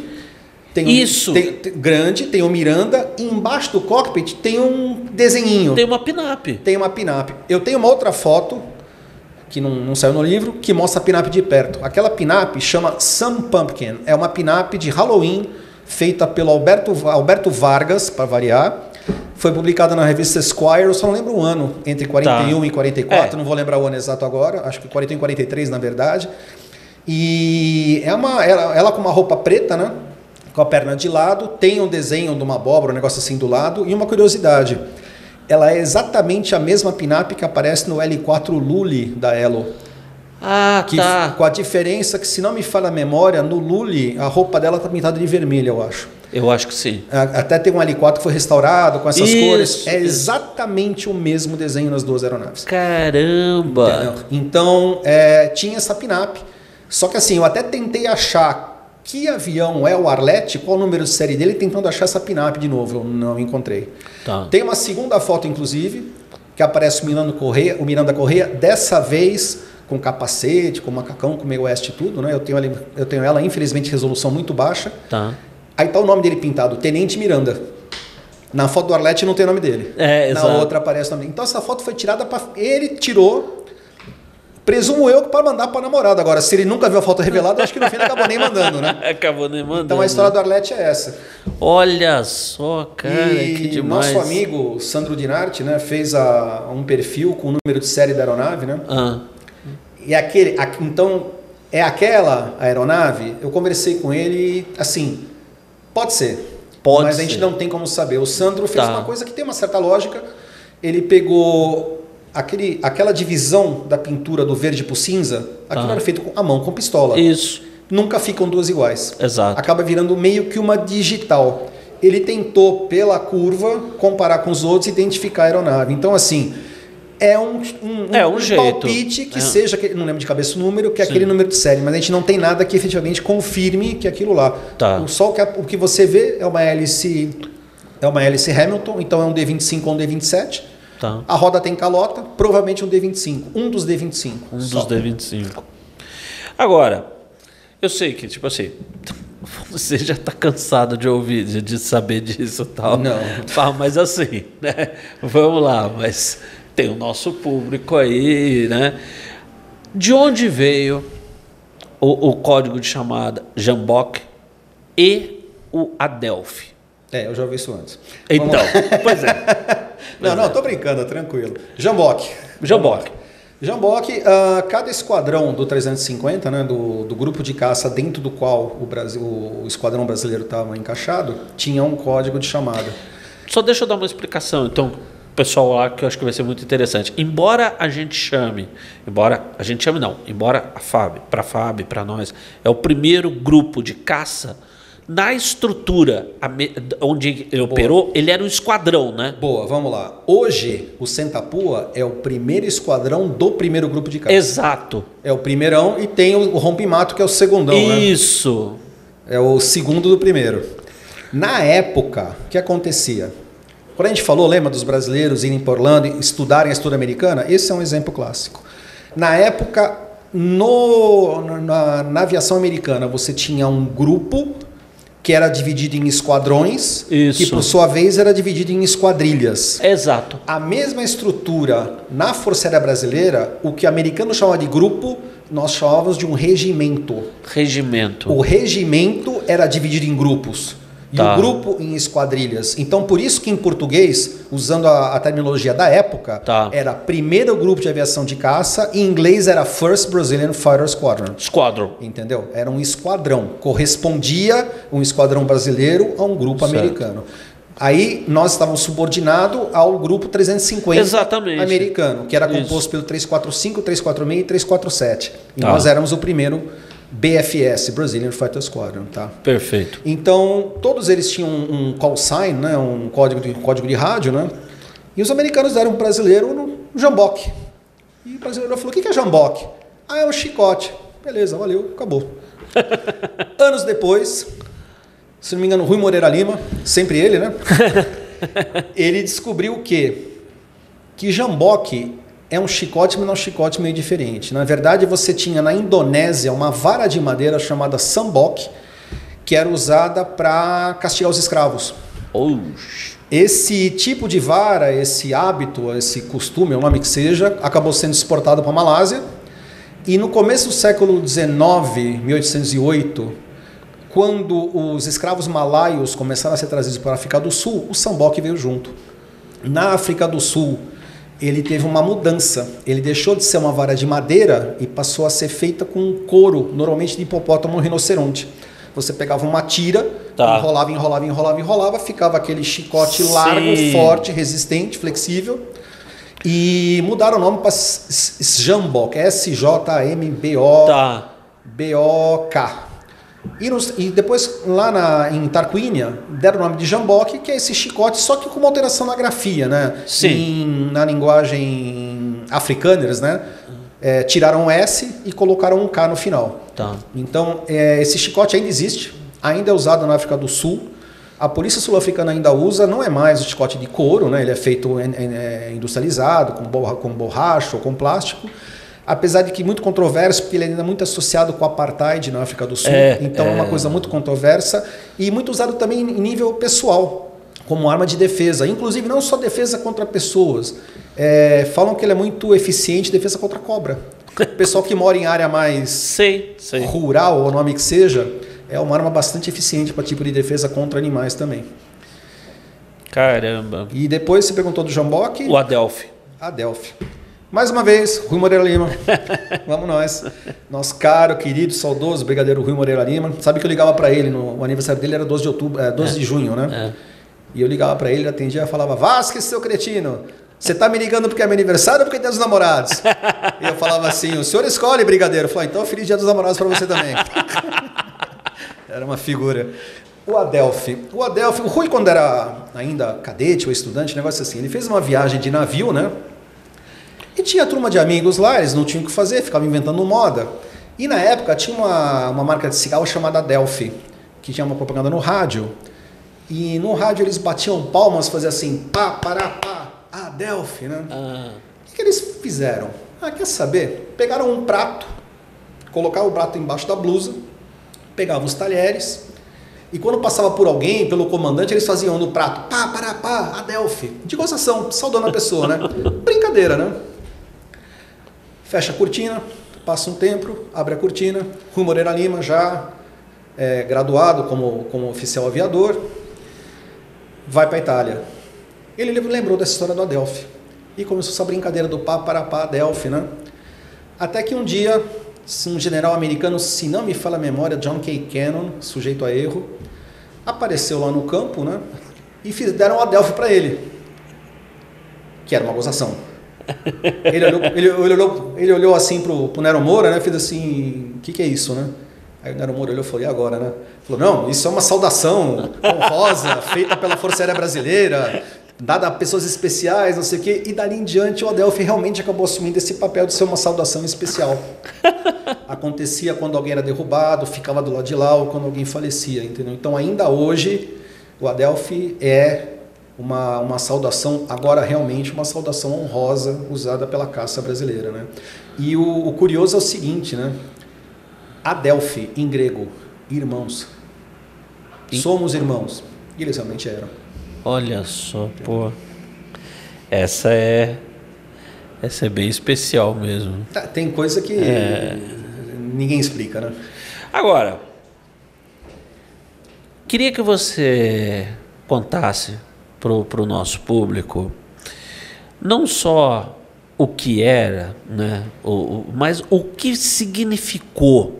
Tem grande, tem o Miranda, e embaixo do cockpit tem um desenhinho. Tem uma pinap. Eu tenho uma outra foto, que não saiu no livro, que mostra a pinap de perto. Aquela pinap chama Some Pumpkin. É uma pinap de Halloween, feita pelo Alberto Vargas, para variar. Foi publicada na revista Esquire, eu só não lembro o ano, entre 41 e 44, não vou lembrar o ano exato agora, acho que 41 e 43 na verdade. E ela com uma roupa preta, né? Com a perna de lado, tem um desenho de uma abóbora, um negócio assim do lado, e uma curiosidade, ela é exatamente a mesma pinap que aparece no L4 Lully da Elo. Com a diferença que, se não me falha a memória, no Lully a roupa dela está pintada de vermelho, eu acho. Eu acho que sim. Até tem um L4 que foi restaurado com essas cores. É exatamente o mesmo desenho nas duas aeronaves. Caramba! Então, tinha essa pinap. Só que assim, eu até tentei achar que avião é o Arlete, qual o número de série dele, tentando achar essa pinap de novo, eu não encontrei. Tem uma segunda foto, inclusive, que aparece o Miranda Correia, dessa vez com capacete, com macacão, com meio oeste e tudo, né? Eu tenho ela, infelizmente, resolução muito baixa. Aí tá o nome dele pintado, Tenente Miranda. Na foto do Arlete não tem o nome dele. Na outra aparece o nome dele. Então essa foto foi tirada ele tirou Presumo eu que para mandar para namorada. Agora, se ele nunca viu a foto revelada, acho que no fim ele acabou nem mandando, né? Acabou nem mandando. Então a história do Arlete é essa. Olha só, cara, que demais. Nosso amigo Sandro Dinarte, né, fez um perfil com o número de série da aeronave, né? E então, é aquela aeronave? Eu conversei com ele, assim, pode ser. Mas a gente não tem como saber. O Sandro fez uma coisa que tem uma certa lógica. Ele pegou aquela divisão da pintura do verde para o cinza, aquilo era feito à mão, com pistola. Isso. Nunca ficam duas iguais. Exato. Acaba virando meio que uma digital. Ele tentou, pela curva, comparar com os outros e identificar a aeronave. Então, assim, é um jeito. palpite que seja, não lembro de cabeça o número, que é aquele número de série, mas a gente não tem nada que efetivamente confirme que é aquilo lá. Só o que você vê é uma hélice Hamilton, então é um D25 ou um D27. A roda tem calota, provavelmente um D25, um dos D25. Dos D25. Agora, eu sei que, tipo assim, você já está cansado de ouvir, de saber disso e tal. Não. Mas assim, né? Vamos lá, mas tem o nosso público aí, né? De onde veio o código de chamada Jambok e o Adelphi? Eu já ouvi isso antes. Então, pois é. Não, tô brincando, tranquilo. Jambok. Jambok, cada esquadrão do 350, né, do grupo de caça dentro do qual o esquadrão brasileiro estava encaixado, tinha um código de chamada. Só deixa eu dar uma explicação, então, pessoal lá, que eu acho que vai ser muito interessante. Embora a FAB, para nós, é o primeiro grupo de caça, na estrutura onde ele operou, ele era um esquadrão, né? Boa, vamos lá. Hoje, o Sentapua é o primeiro esquadrão do primeiro grupo de caça. Exato. É o primeirão e tem o Rompimato, que é o segundão, né? Isso. É o segundo do primeiro. Na época, o que acontecia? Quando a gente falou, lembra dos brasileiros irem para Orlando e estudarem a história americana? Esse é um exemplo clássico. Na época, na aviação americana, você tinha um grupo que era dividido em esquadrões, que por sua vez era dividido em esquadrilhas. Exato. A mesma estrutura na Força Aérea Brasileira, o que o americano chama de grupo, nós chamávamos de um regimento. O regimento era dividido em grupos. E o grupo em esquadrilhas. Então, por isso que em português, usando a terminologia da época, era primeiro grupo de aviação de caça, e em inglês era First Brazilian Fighter Squadron. Entendeu? Era um esquadrão. Correspondia um esquadrão brasileiro a um grupo americano. Aí nós estávamos subordinados ao grupo 350 americano, que era composto pelo 345, 346 e 347. E nós éramos o primeiro BFS, Brazilian Fighter Squadron, tá? Perfeito. Então, todos eles tinham um call sign, né? Um código de rádio, né? E os americanos deram para o brasileiro no Jambok. E o brasileiro falou, o que é Jambok? É um chicote. Beleza, valeu, acabou. Anos depois, se não me engano, Rui Moreira Lima, sempre ele, né? Ele descobriu o quê? Que Jambok é um chicote, mas não é um chicote meio diferente. Na verdade, você tinha na Indonésia uma vara de madeira chamada sambok, que era usada para castigar os escravos. Esse tipo de vara, esse hábito, esse costume, o nome que seja, acabou sendo exportado para a Malásia. E no começo do século XIX, 1808, quando os escravos malaios começaram a ser trazidos para a África do Sul, o sambok veio junto. Na África do Sul, ele teve uma mudança. Ele deixou de ser uma vara de madeira e passou a ser feita com couro, normalmente de hipopótamo ou rinoceronte. Você pegava uma tira, enrolava, ficava aquele chicote largo, forte, resistente, flexível. E mudaram o nome para Sjambok, S-J-M-B-O-B-O-K. E depois, lá em Tarquínia, deram o nome de Jambok, que é esse chicote, só que com uma alteração na grafia, né? Na linguagem africaners, né? Tiraram um S e colocaram um K no final. Então, esse chicote ainda existe, ainda é usado na África do Sul. A polícia sul-africana ainda usa, não é mais o chicote de couro, né? Ele é feito industrializado, com borracha ou com plástico. Apesar de que muito controverso, porque ele ainda é muito associado com o apartheid na África do Sul. Então é uma coisa muito controversa e muito usado também em nível pessoal, como arma de defesa. Inclusive não só defesa contra pessoas. Falam que ele é muito eficiente em defesa contra cobra. O pessoal que mora em área mais Sei. rural, ou nome que seja, é uma arma bastante eficiente para tipo de defesa contra animais também. Caramba. E depois você perguntou do Jamboque. O Adelphi. Adelphi. Mais uma vez, Rui Moreira Lima. Vamos nós. Nosso caro, querido, saudoso brigadeiro Rui Moreira Lima. Sabe que eu ligava para ele, o aniversário dele era 12 de outubro, 12 de junho, né? E eu ligava para ele, ele atendia e falava: Vasquez, seu cretino, você tá me ligando porque é meu aniversário ou porque é dia dos namorados? E eu falava assim: o senhor escolhe, brigadeiro. Eu falava: então, feliz dia dos namorados para você também. Era uma figura. O Adelphi, o Rui, quando era ainda cadete ou estudante, negócio assim, ele fez uma viagem de navio, né? E tinha turma de amigos lá, eles não tinham o que fazer, ficavam inventando moda. E na época tinha uma marca de cigarro chamada Adelphi, que tinha uma propaganda no rádio. E no rádio eles batiam palmas, faziam assim, pá, pará, pá, Adelphi, né? O que eles fizeram? Quer saber? Pegaram um prato, colocavam o prato embaixo da blusa, pegavam os talheres, e quando passava por alguém, pelo comandante, eles faziam no prato, pá, pará, pá, Adelphi. De gozação, saudando a pessoa, né? Brincadeira, né? Fecha a cortina, passa um tempo, abre a cortina, Rui Moreira Lima já graduado como oficial aviador, vai para a Itália. Ele lembrou dessa história do Adelphi e começou essa brincadeira do pá, pará, pá, Adelphi, né? Até que um dia, um general americano, se não me falha a memória, John K. Cannon, sujeito a erro, apareceu lá no campo, né? E deram o Adelphi para ele, que era uma gozação. Ele olhou assim pro Nero Moura, né? Fez assim, o que é isso, né? Aí o Nero Moura olhou e falou: e agora, né? Falou: não, isso é uma saudação honrosa, feita pela Força Aérea Brasileira, dada a pessoas especiais, não sei o quê. E dali em diante o Adelphi realmente acabou assumindo esse papel de ser uma saudação especial. Acontecia quando alguém era derrubado, ficava do lado de lá, ou quando alguém falecia, entendeu? Então ainda hoje o Adelphi é uma saudação, agora realmente uma saudação honrosa usada pela caça brasileira, né? E o curioso é o seguinte, né? Adelphi, em grego, irmãos. Somos irmãos. E eles realmente eram. Olha só, pô. Essa é bem especial mesmo. Tem coisa que ninguém explica, né? Agora, queria que você contasse para o nosso público não só o que era, né, mas o que significou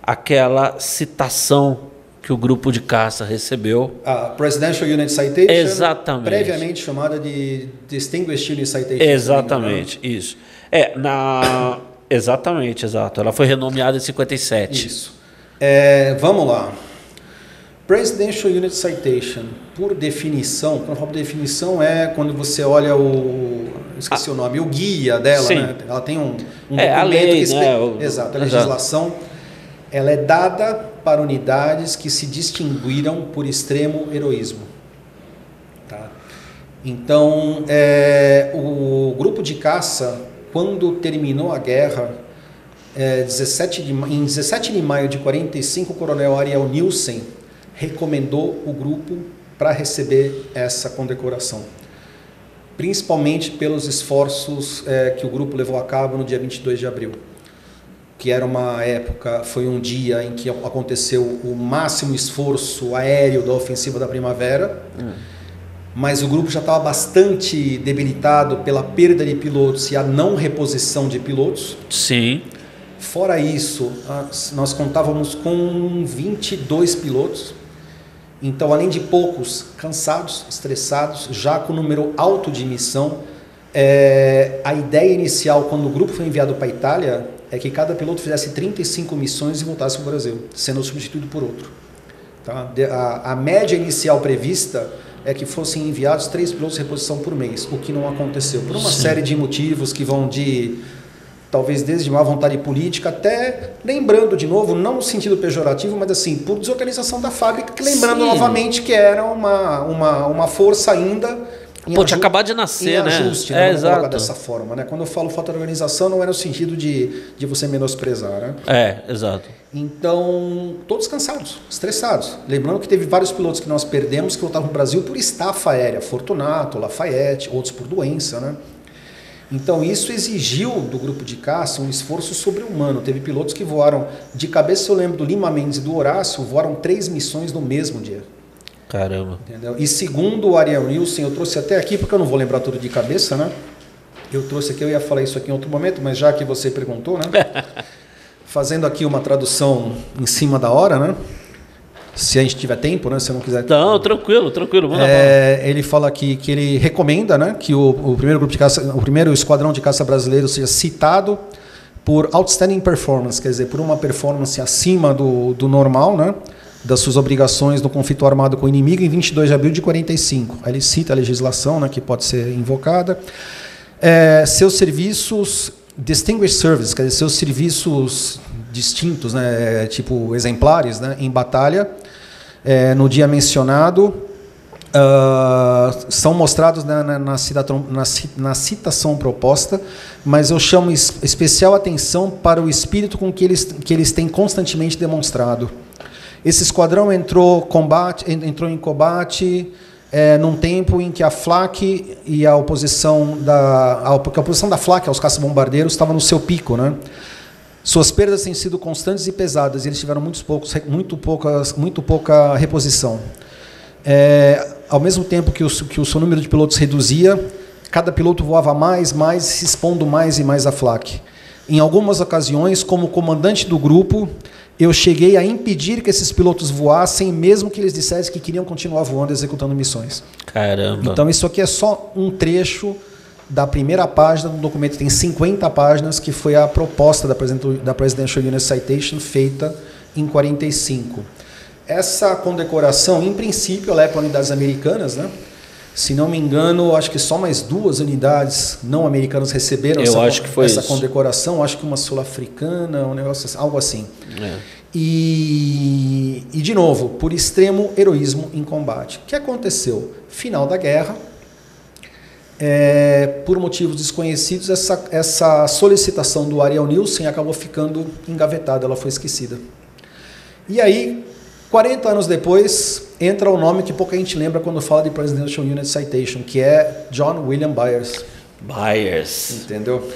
aquela citação que o grupo de caça recebeu. A Presidential Unit Citation, exatamente, previamente chamada de Distinguished Unit Citation. Exatamente, isso. Exatamente, exato. Ela foi renomeada em 57. Isso. Vamos lá. Presidential Unit Citation, por definição, quando eu falo definição é quando você olha esqueci o nome, o guia dela, né? Ela tem um documento a lei, que né? Exato, a legislação, ela é dada para unidades que se distinguiram por extremo heroísmo. Tá? Então, o grupo de caça, quando terminou a guerra, em 17 de maio de 45, o coronel Ariel Nielsen recomendou o grupo para receber essa condecoração, principalmente pelos esforços que o grupo levou a cabo no dia 22 de abril, que era uma época, foi um dia em que aconteceu o máximo esforço aéreo da ofensiva da primavera, mas o grupo já estava bastante debilitado pela perda de pilotos e a não reposição de pilotos. Sim. Fora isso, nós contávamos com 22 pilotos. Então, além de poucos cansados, estressados, já com número alto de missão, a ideia inicial, quando o grupo foi enviado para a Itália, é que cada piloto fizesse 35 missões e voltasse para o Brasil, sendo substituído por outro. Tá? A média inicial prevista é que fossem enviados 3 pilotos de reposição por mês, o que não aconteceu, por uma série de motivos que vão talvez desde má vontade política, até, lembrando de novo, não no sentido pejorativo, mas assim, por desorganização da fábrica, lembrando novamente que era uma força ainda tinha acabado de nascer, em ajuste, né? Vamos exato. colocar dessa forma, né? Quando eu falo falta de organização, não é no sentido de você menosprezar, né? Exato. Então, todos cansados, estressados. Lembrando que teve vários pilotos que nós perdemos que voltaram para o Brasil por estafa aérea, Fortunato, Lafayette, outros por doença, né? Então isso exigiu do grupo de caça um esforço sobre-humano. Teve pilotos que voaram, de cabeça eu lembro do Lima Mendes e do Horácio, voaram 3 missões no mesmo dia. Caramba. Entendeu? E segundo o Ariel Nilsen, eu trouxe até aqui, porque eu não vou lembrar tudo de cabeça, né? Eu trouxe aqui, eu ia falar isso aqui em outro momento, mas já que você perguntou, né? Fazendo aqui uma tradução em cima da hora, né? Se a gente tiver tempo, né? Se eu não quiser. Não, tranquilo, tranquilo. Ele fala aqui que ele recomenda, né? Que o primeiro grupo de caça, o primeiro esquadrão de caça brasileiro seja citado por outstanding performance, quer dizer, por uma performance acima do normal, né? Das suas obrigações no conflito armado com o inimigo em 22 de abril de 45. Aí ele cita a legislação, né? Que pode ser invocada. Seus serviços distinguished service, quer dizer, seus serviços distintos, né? Tipo exemplares, né? Em batalha. No dia mencionado, são mostrados na citação proposta, mas eu chamo especial atenção para o espírito com que eles têm constantemente demonstrado. Esse esquadrão entrou em combate num tempo em que a FLAC e a oposição da FLAC aos caça-bombardeiros estava no seu pico, né? Suas perdas têm sido constantes e pesadas, e eles tiveram muito pouca reposição. Ao mesmo tempo que o seu número de pilotos reduzia, cada piloto voava mais, se expondo mais e mais à FLAC. Em algumas ocasiões, como comandante do grupo, eu cheguei a impedir que esses pilotos voassem, mesmo que eles dissessem que queriam continuar voando e executando missões. Caramba! Então, isso aqui é só um trecho da primeira página do documento, tem 50 páginas, que foi a proposta da Presidential Unit Citation feita em 45. Essa condecoração, em princípio, ela é para unidades americanas, né? Se não me engano, acho que só mais 2 unidades não americanas receberam essa condecoração, acho que uma sul-africana, um negócio assim, algo assim. E, de novo, por extremo heroísmo em combate. O que aconteceu? Final da guerra, por motivos desconhecidos, essa solicitação do Ariel Nilsen acabou ficando engavetada, ela foi esquecida. E aí, 40 anos depois, entra o nome que pouca gente lembra quando fala de Presidential Unit Citation, que é John William Byers. Byers. Entendeu?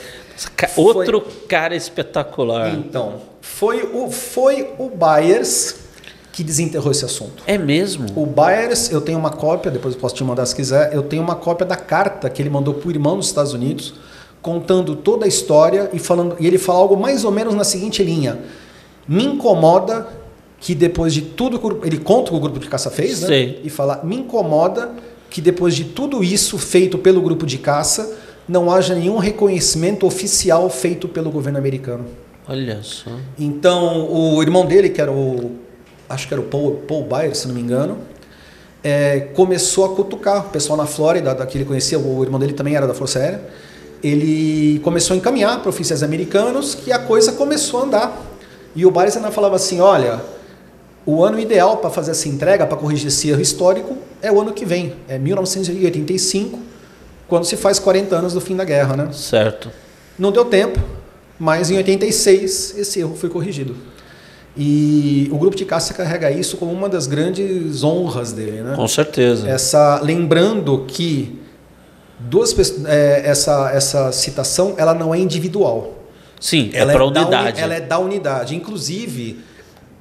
Outro cara espetacular. Então, foi o Byers que desenterrou esse assunto. É mesmo? O Byers, eu tenho uma cópia, depois eu posso te mandar se quiser, eu tenho uma cópia da carta que ele mandou para o irmão nos Estados Unidos, contando toda a história e ele fala algo mais ou menos na seguinte linha: me incomoda que depois de tudo que ele conta o que o grupo de caça fez, né? E fala, me incomoda que depois de tudo isso feito pelo grupo de caça, não haja nenhum reconhecimento oficial feito pelo governo americano. Olha só. Então, o irmão dele, que era acho que era o Paul Byers, se não me engano, começou a cutucar o pessoal na Flórida, que ele conhecia, o irmão dele também era da Força Aérea. Ele começou a encaminhar para oficiais americanos, que a coisa começou a andar. E o Byers ainda falava assim, olha, o ano ideal para fazer essa entrega, para corrigir esse erro histórico, é o ano que vem, é 1985, quando se faz 40 anos do fim da guerra, né? Certo. Não deu tempo, mas em 86 esse erro foi corrigido. E o grupo de caça carrega isso como uma das grandes honras dele, né? Com certeza. Lembrando que essa citação ela não é individual. Sim, ela é para a unidade. Ela é da unidade. Inclusive,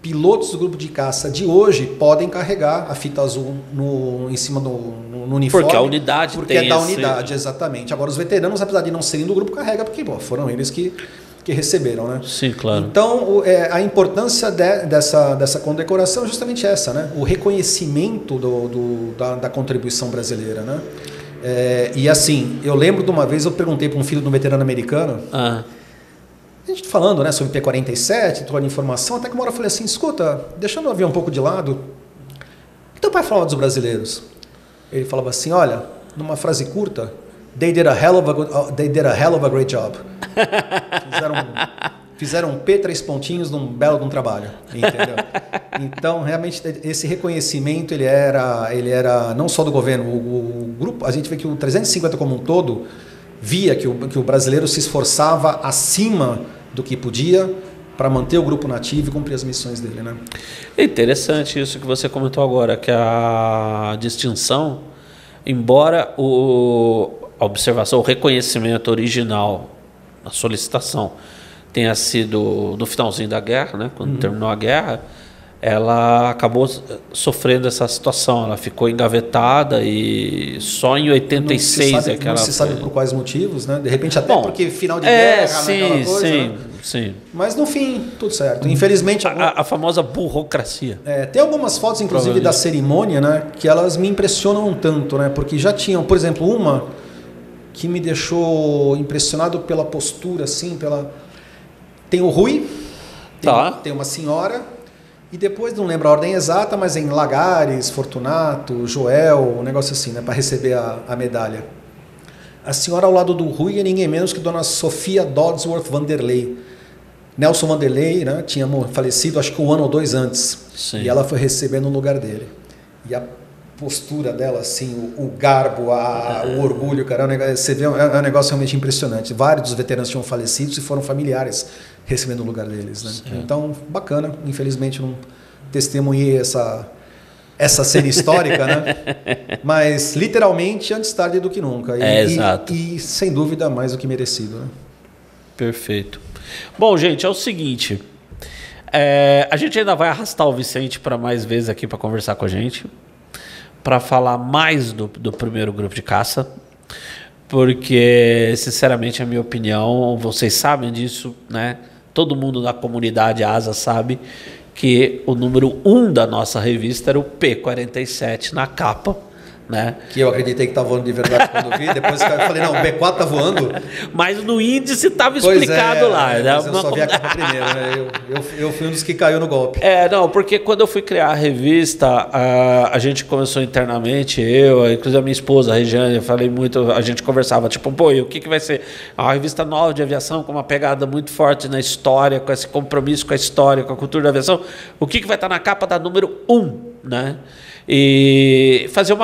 pilotos do grupo de caça de hoje podem carregar a fita azul em cima no uniforme. Porque a unidade porque tem é da unidade, exatamente. Agora, os veteranos, apesar de não serem do grupo, carregam porque foram eles que receberam, né? Sim, claro. Então, a importância dessa condecoração é justamente essa, né? O reconhecimento da contribuição brasileira, né? E assim, eu lembro de uma vez, eu perguntei para um filho de um veterano americano, a gente falando, né, sobre P-47, trocando informação, até que uma hora eu falei assim, escuta, deixando o avião um pouco de lado, o que teu pai falava dos brasileiros? Ele falava assim, olha, numa frase curta, they did a hell of a great job. Fizeram P 3 pontinhos num belo de um trabalho, entendeu? Então, realmente, esse reconhecimento, ele era não só do governo, o grupo, a gente vê que o 350 como um todo via que o brasileiro se esforçava acima do que podia para manter o grupo nativo e cumprir as missões dele, né? É interessante isso que você comentou agora, que a distinção, embora a observação, o reconhecimento original, a solicitação, tenha sido no finalzinho da guerra, né? Quando terminou a guerra, ela acabou sofrendo essa situação. Ela ficou engavetada e só em 86 não se sabe, que ela não se sabe foi... por quais motivos, né? De repente até Bom, porque final de guerra, sim, aquela coisa, sim, né? sim. Mas no fim, tudo certo. Infelizmente... A famosa burocracia. tem algumas fotos, inclusive, da cerimônia, né? Que elas me impressionam um tanto, né? Porque já tinham, por exemplo, uma que me deixou impressionado pela postura, assim, Tem o Rui, tem uma senhora, e depois, não lembro a ordem exata, mas em Lagares, Fortunato, Joel, um negócio assim, né? Para receber a medalha. A senhora ao lado do Rui é ninguém menos que Dona Sofia Dodsworth Vanderlei. Nelson Vanderlei, né, tinha falecido acho que 1 ano ou 2 antes. Sim. E ela foi receber no lugar dele. E a postura dela, assim, o garbo, o orgulho, cara, você vê, é um negócio realmente impressionante. Vários dos veteranos tinham falecido e foram familiares recebendo no lugar deles. Né? Então, bacana. Infelizmente, não testemunhei essa cena histórica, né? Mas, literalmente, antes tarde do que nunca. Exato. E, sem dúvida, mais do que merecido. Né? Perfeito. Bom, gente, é o seguinte. A gente ainda vai arrastar o Vicente para mais vezes aqui para conversar com a gente, para falar mais do primeiro grupo de caça, porque, sinceramente, a minha opinião, vocês sabem disso, né? Todo mundo da comunidade ASA sabe que o número 1 da nossa revista era o P47 na capa, né? Que eu acreditei que estava voando de verdade quando vi, depois eu falei, não, o B4 está voando. Mas no índice estava explicado lá. Né? Mas eu só vi a capa primeiro, né? Eu fui um dos que caiu no golpe. Não, porque quando eu fui criar a revista, a gente começou internamente, inclusive a minha esposa, a Regiane, eu falei muito, a gente conversava, tipo, pô, e o que vai ser? Uma revista nova de aviação, com uma pegada muito forte na história, com esse compromisso com a história, com a cultura da aviação, o que vai estar na capa da número 1, né? E fazer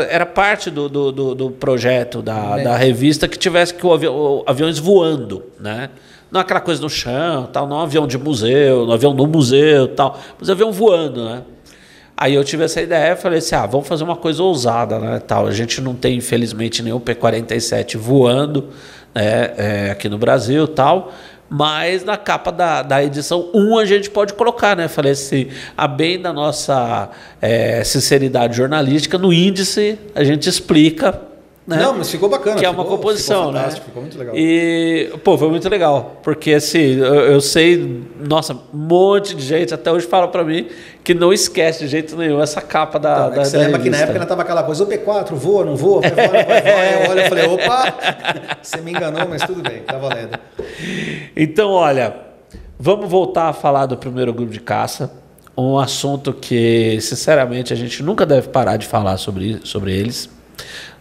era parte do projeto da revista que tivesse aviões voando, né? Não aquela coisa no chão, tal, não avião de museu, não avião no museu, tal, mas avião voando, né? Aí eu tive essa ideia, falei assim, vamos fazer uma coisa ousada, né? Tal, a gente não tem, infelizmente, nenhum P-47 voando, né? Aqui no Brasil, tal. Mas na capa da edição 1 a gente pode colocar, né? Falei assim, a bem da nossa sinceridade jornalística, no índice a gente explica, né? Não, mas ficou bacana. Que é uma composição, ficou né? Ficou muito legal. E, pô, foi muito legal. Porque, assim, eu sei, nossa, um monte de gente até hoje fala pra mim que não esquece de jeito nenhum essa capa da você lembra que na época ela tava aquela coisa, o P4, voa, não voa, vai. Eu olho e falei, opa, você me enganou, mas tudo bem, tá valendo. Então, olha, vamos voltar a falar do primeiro grupo de caça. Um assunto que, sinceramente, a gente nunca deve parar de falar sobre eles.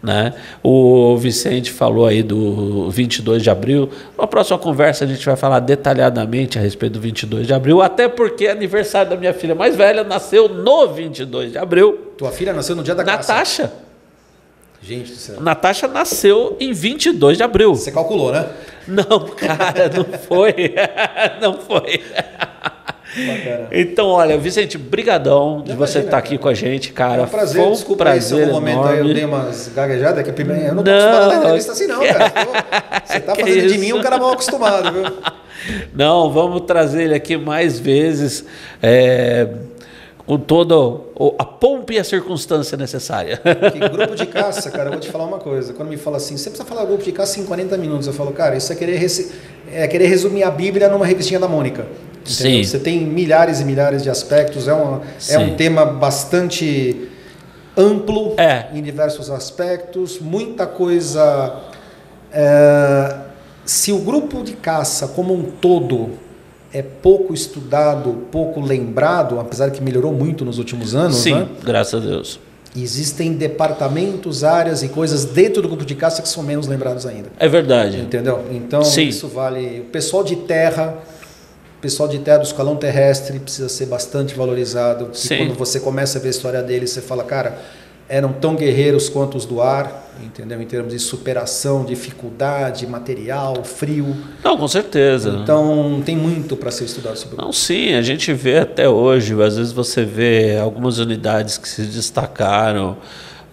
Né? O Vicente falou aí do 22 de abril. Na próxima conversa a gente vai falar detalhadamente a respeito do 22 de abril, até porque é aniversário da minha filha mais velha, nasceu no 22 de abril. Tua filha nasceu no dia da caça? Natasha. Gente do céu. Natasha nasceu em 22 de abril. Você calculou, né? Não, cara, não foi. Não foi. Bacana. Então, olha, Vicente, brigadão de você estar aqui com a gente, cara. É um prazer, foi um desculpa prazer aí se algum momento aí eu dei umas gaguejadas, que primeiro eu não tô acostumado a entrevista assim não, cara. Você tá fazendo de mim um cara mal acostumado, viu? Não, vamos trazer ele aqui mais vezes, com toda a pompa e a circunstância necessária. Que grupo de caça, cara, eu vou te falar uma coisa. Quando me fala assim, você precisa falar grupo de caça em 40 minutos. Eu falo, cara, isso é querer resumir a Bíblia numa revistinha da Mônica. Sim. Você tem milhares e milhares de aspectos, é um tema bastante amplo em diversos aspectos, muita coisa. Se o grupo de caça como um todo é pouco estudado, pouco lembrado, apesar que melhorou muito nos últimos anos, sim, né? Graças a Deus. Existem departamentos, áreas e coisas dentro do grupo de caça que são menos lembrados ainda. É verdade. Entendeu? Então, isso vale. O pessoal de terra do escalão terrestre precisa ser bastante valorizado. E quando você começa a ver a história deles, você fala, cara, eram tão guerreiros quanto os do ar, entendeu? Em termos de superação, dificuldade, material, frio. Não, com certeza. Então, tem muito para ser estudado sobre isso. Não, sim, a gente vê até hoje, às vezes você vê algumas unidades que se destacaram,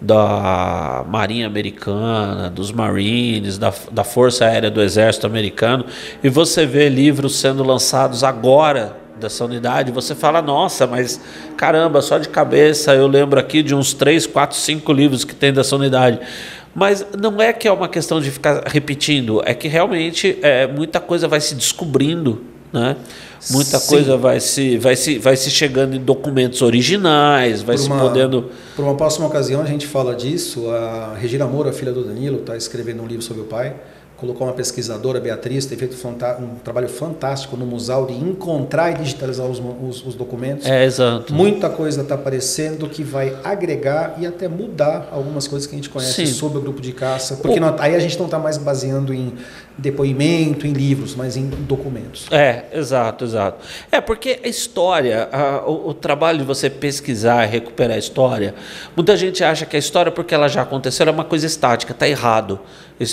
da Marinha Americana, dos Marines, da Força Aérea do Exército Americano, e você vê livros sendo lançados agora dessa unidade, você fala, nossa, mas caramba, só de cabeça eu lembro aqui de uns 3, 4, 5 livros que tem dessa unidade. Mas não é que é uma questão de ficar repetindo, é que realmente muita coisa vai se descobrindo, né? Muita Sim. coisa vai se chegando em documentos originais, vai se podendo... Por uma próxima ocasião a gente fala disso. A Regina Moura, filha do Danilo, está escrevendo um livro sobre o pai. Colocou uma pesquisadora, Beatriz, tem feito um trabalho fantástico no museu de encontrar e digitalizar os documentos. Exato. Muita coisa está aparecendo que vai agregar e até mudar algumas coisas que a gente conhece sobre o grupo de caça. Porque aí a gente não está mais baseando em depoimento, em livros, mas em documentos. Exato. Porque a história, o trabalho de você pesquisar e recuperar a história, muita gente acha que a história, porque ela já aconteceu, é uma coisa estática, está errado.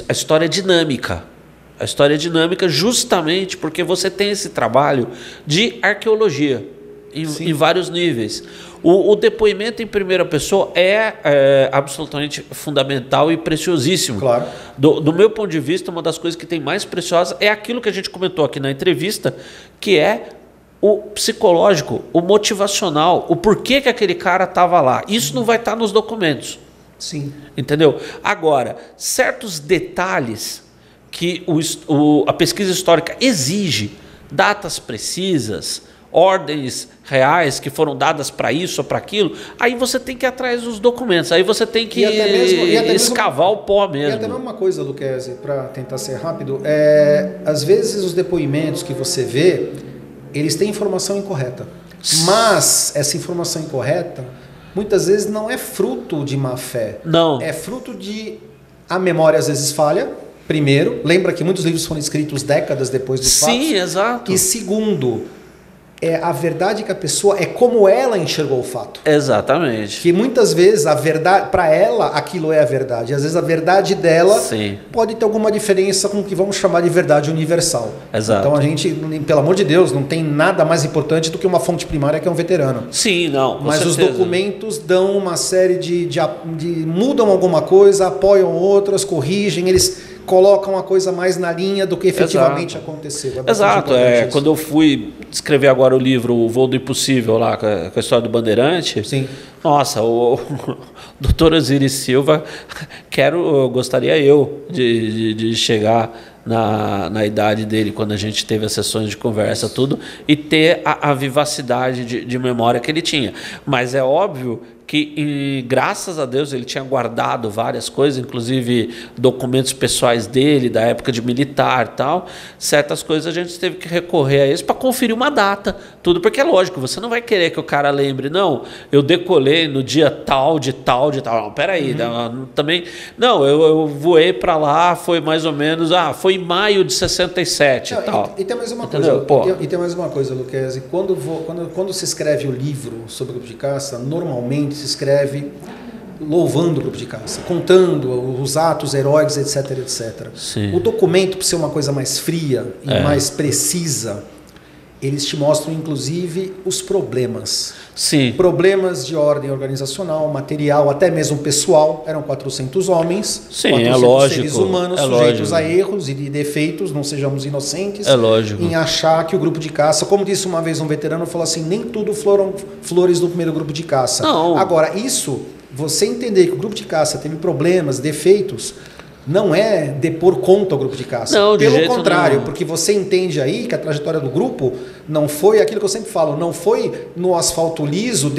A história é dinâmica. A história é dinâmica justamente porque você tem esse trabalho de arqueologia em vários níveis. O depoimento em primeira pessoa é absolutamente fundamental e preciosíssimo. Claro. Do meu ponto de vista, uma das coisas que tem mais preciosas é aquilo que a gente comentou aqui na entrevista, que é o psicológico, o motivacional, o porquê que aquele cara estava lá. Isso não vai estar nos documentos. Sim. Entendeu? Agora, certos detalhes que a pesquisa histórica exige, datas precisas, ordens reais que foram dadas para isso ou para aquilo, aí você tem que ir atrás dos documentos, aí você tem que escavar o pó mesmo. E até mesmo uma coisa, Luquezzi, para tentar ser rápido, às vezes os depoimentos que você vê, eles têm informação incorreta. Mas essa informação incorreta muitas vezes não é fruto de má fé. Não. É fruto de... A memória às vezes falha, primeiro. Lembra que muitos livros foram escritos décadas depois dos fatos. Sim, exato. E segundo, a verdade que a pessoa... É como ela enxergou o fato. Exatamente. Que muitas vezes a verdade... Para ela, aquilo é a verdade. Às vezes a verdade dela pode ter alguma diferença com o que vamos chamar de verdade universal. Exato. Então a gente, pelo amor de Deus, não tem nada mais importante do que uma fonte primária que é um veterano. Sim, não. Mas os documentos dão uma série mudam alguma coisa, apoiam outras, corrigem, eles colocam a coisa mais na linha do que efetivamente aconteceu. Exato. Quando eu fui escrever agora o livro O Voo do Impossível, lá com a história do Bandeirante, nossa, o doutor Osiris Silva, gostaria de chegar na idade dele, quando a gente teve as sessões de conversa, tudo, e ter a vivacidade de memória que ele tinha. Mas é óbvio que, graças a Deus, ele tinha guardado várias coisas, inclusive documentos pessoais dele, da época de militar e tal. Certas coisas a gente teve que recorrer a isso para conferir uma data, tudo, porque é lógico, você não vai querer que o cara lembre, não, eu decolei no dia tal, de tal. Não, peraí, também, não, eu voei para lá, foi mais ou menos, foi em maio de 67 e tal. E tem mais uma coisa, Luquezzi, quando se escreve o livro sobre o grupo de caça, normalmente se escreve louvando o grupo de caça, contando os atos heróicos, etc, etc. Sim. O documento, por ser uma coisa mais fria e mais precisa, eles te mostram, inclusive, os problemas. Sim. Problemas de ordem organizacional, material, até mesmo pessoal. Eram 400 homens, sim, 400 seres humanos sujeitos a erros e defeitos, não sejamos inocentes em achar que o grupo de caça, como disse uma vez um veterano, falou assim, nem tudo foram flores do primeiro grupo de caça. Não. Agora, você entender que o grupo de caça teve problemas, defeitos, não é depor contra o grupo de caça. Não, pelo contrário, porque você entende aí que a trajetória do grupo não foi aquilo que eu sempre falo, não foi no asfalto liso,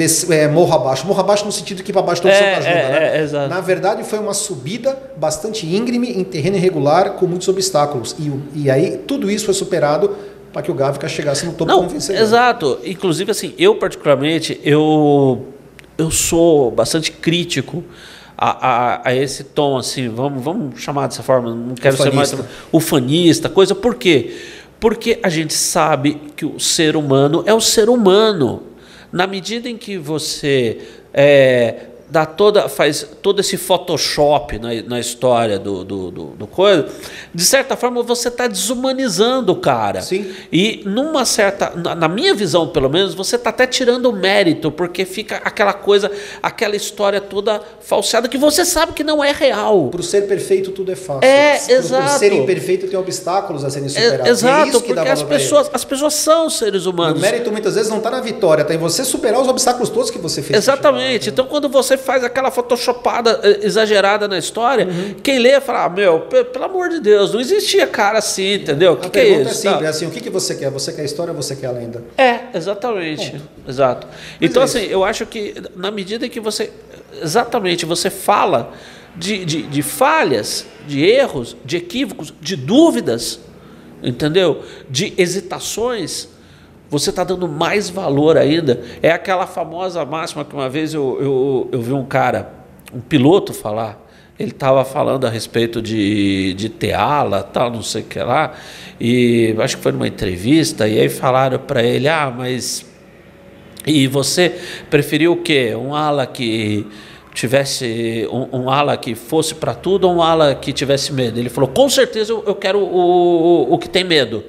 morro abaixo no sentido que para baixo todo mundo ajuda, né? Exato. Na verdade foi uma subida bastante íngreme, em terreno irregular, com muitos obstáculos. E aí tudo isso foi superado para que o Gávea chegasse no topo como vencedor. Exato. Inclusive, assim, eu particularmente, eu sou bastante crítico a esse tom, assim, vamos chamar dessa forma, não quero ser mais ufanista, coisa, por quê? Porque a gente sabe que o ser humano é o ser humano. Na medida em que você faz todo esse Photoshop na história do coisa, de certa forma você está desumanizando o cara. Sim. E numa certa, na minha visão pelo menos, você está até tirando o mérito, porque fica aquela coisa, aquela história toda falseada que você sabe que não é real. Por ser perfeito tudo é fácil. Exato. Por ser imperfeito tem obstáculos a serem superados. Exato, isso que porque as pessoas são seres humanos. O mérito muitas vezes não está na vitória, está em você superar os obstáculos todos que você fez. Exatamente. Então quando você faz aquela photoshopada exagerada na história, quem lê fala, meu, pelo amor de Deus, não existia cara assim, entendeu? O que é isso? A pergunta é simples, assim, o que você quer? Você quer a história ou você quer a lenda? Exatamente. Ponto. Exato. Mas então assim, eu acho que na medida que você, exatamente, você fala de falhas, de erros, de equívocos, de dúvidas, entendeu? De hesitações, você está dando mais valor ainda. É aquela famosa máxima que uma vez eu vi um cara, um piloto falar. Ele estava falando a respeito de ter ala, tal, não sei o que lá, e acho que foi numa entrevista, e aí falaram para ele, mas e você preferiu o quê? Um ala que tivesse um ala que fosse para tudo ou um ala que tivesse medo? Ele falou, com certeza eu quero o que tem medo.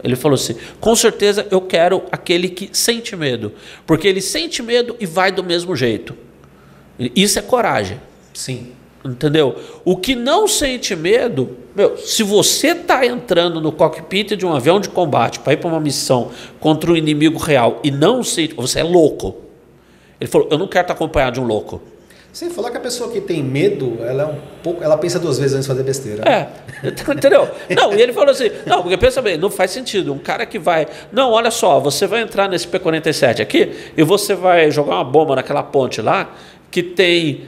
Ele falou assim, com certeza eu quero aquele que sente medo, porque ele sente medo e vai do mesmo jeito. Isso é coragem. Sim. Entendeu? O que não sente medo, se você está entrando no cockpit de um avião de combate para ir para uma missão contra um inimigo real e não sente, você é louco. Ele falou, eu não quero estar acompanhado de um louco. Sem falar que a pessoa que tem medo, ela pensa duas vezes antes de fazer besteira. Entendeu? Não, e ele falou assim, não, porque pensa bem, não faz sentido. Um cara que vai, não, olha só, você vai entrar nesse P-47 aqui e você vai jogar uma bomba naquela ponte lá que tem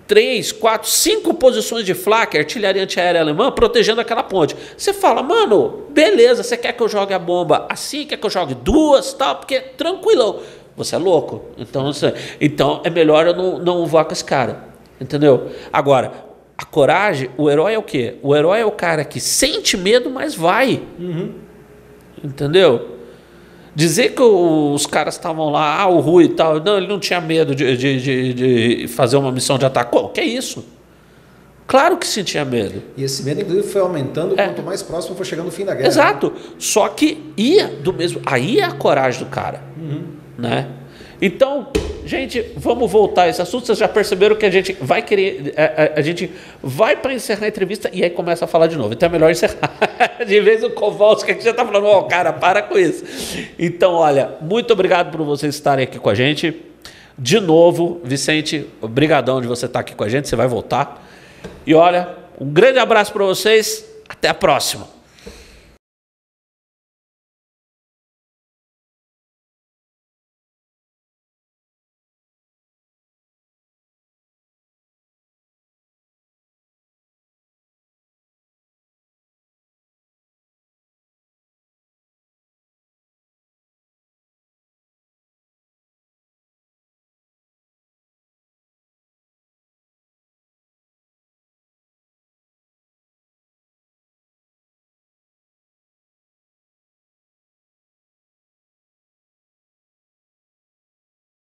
3, 4, 5 posições de flak, artilharia antiaérea alemã, protegendo aquela ponte. Você fala, mano, beleza, você quer que eu jogue a bomba assim, quer que eu jogue 2, tal, porque tranquilão. Você é louco. Então é melhor eu não voar com esse cara. Entendeu? Agora, a coragem, o herói é o quê? O herói é o cara que sente medo, mas vai. Entendeu? Dizer que os caras estavam lá, o Rui e tal, não, ele não tinha medo de fazer uma missão de ataque. Pô, que é isso? Claro que sentia medo. E esse medo, inclusive, foi aumentando quanto mais próximo foi chegando o fim da guerra. Exato. Só que ia do mesmo. Aí é a coragem do cara. Né? Então, gente, vamos voltar a esse assunto. Vocês já perceberam que a gente vai querer. A gente vai para encerrar a entrevista e aí começa a falar de novo. Então é melhor encerrar. De vez o Kowalski que já está falando, cara, para com isso. Então, olha, muito obrigado por vocês estarem aqui com a gente. De novo, Vicente, obrigadão de você estar aqui com a gente. Você vai voltar. E olha, um grande abraço para vocês. Até a próxima.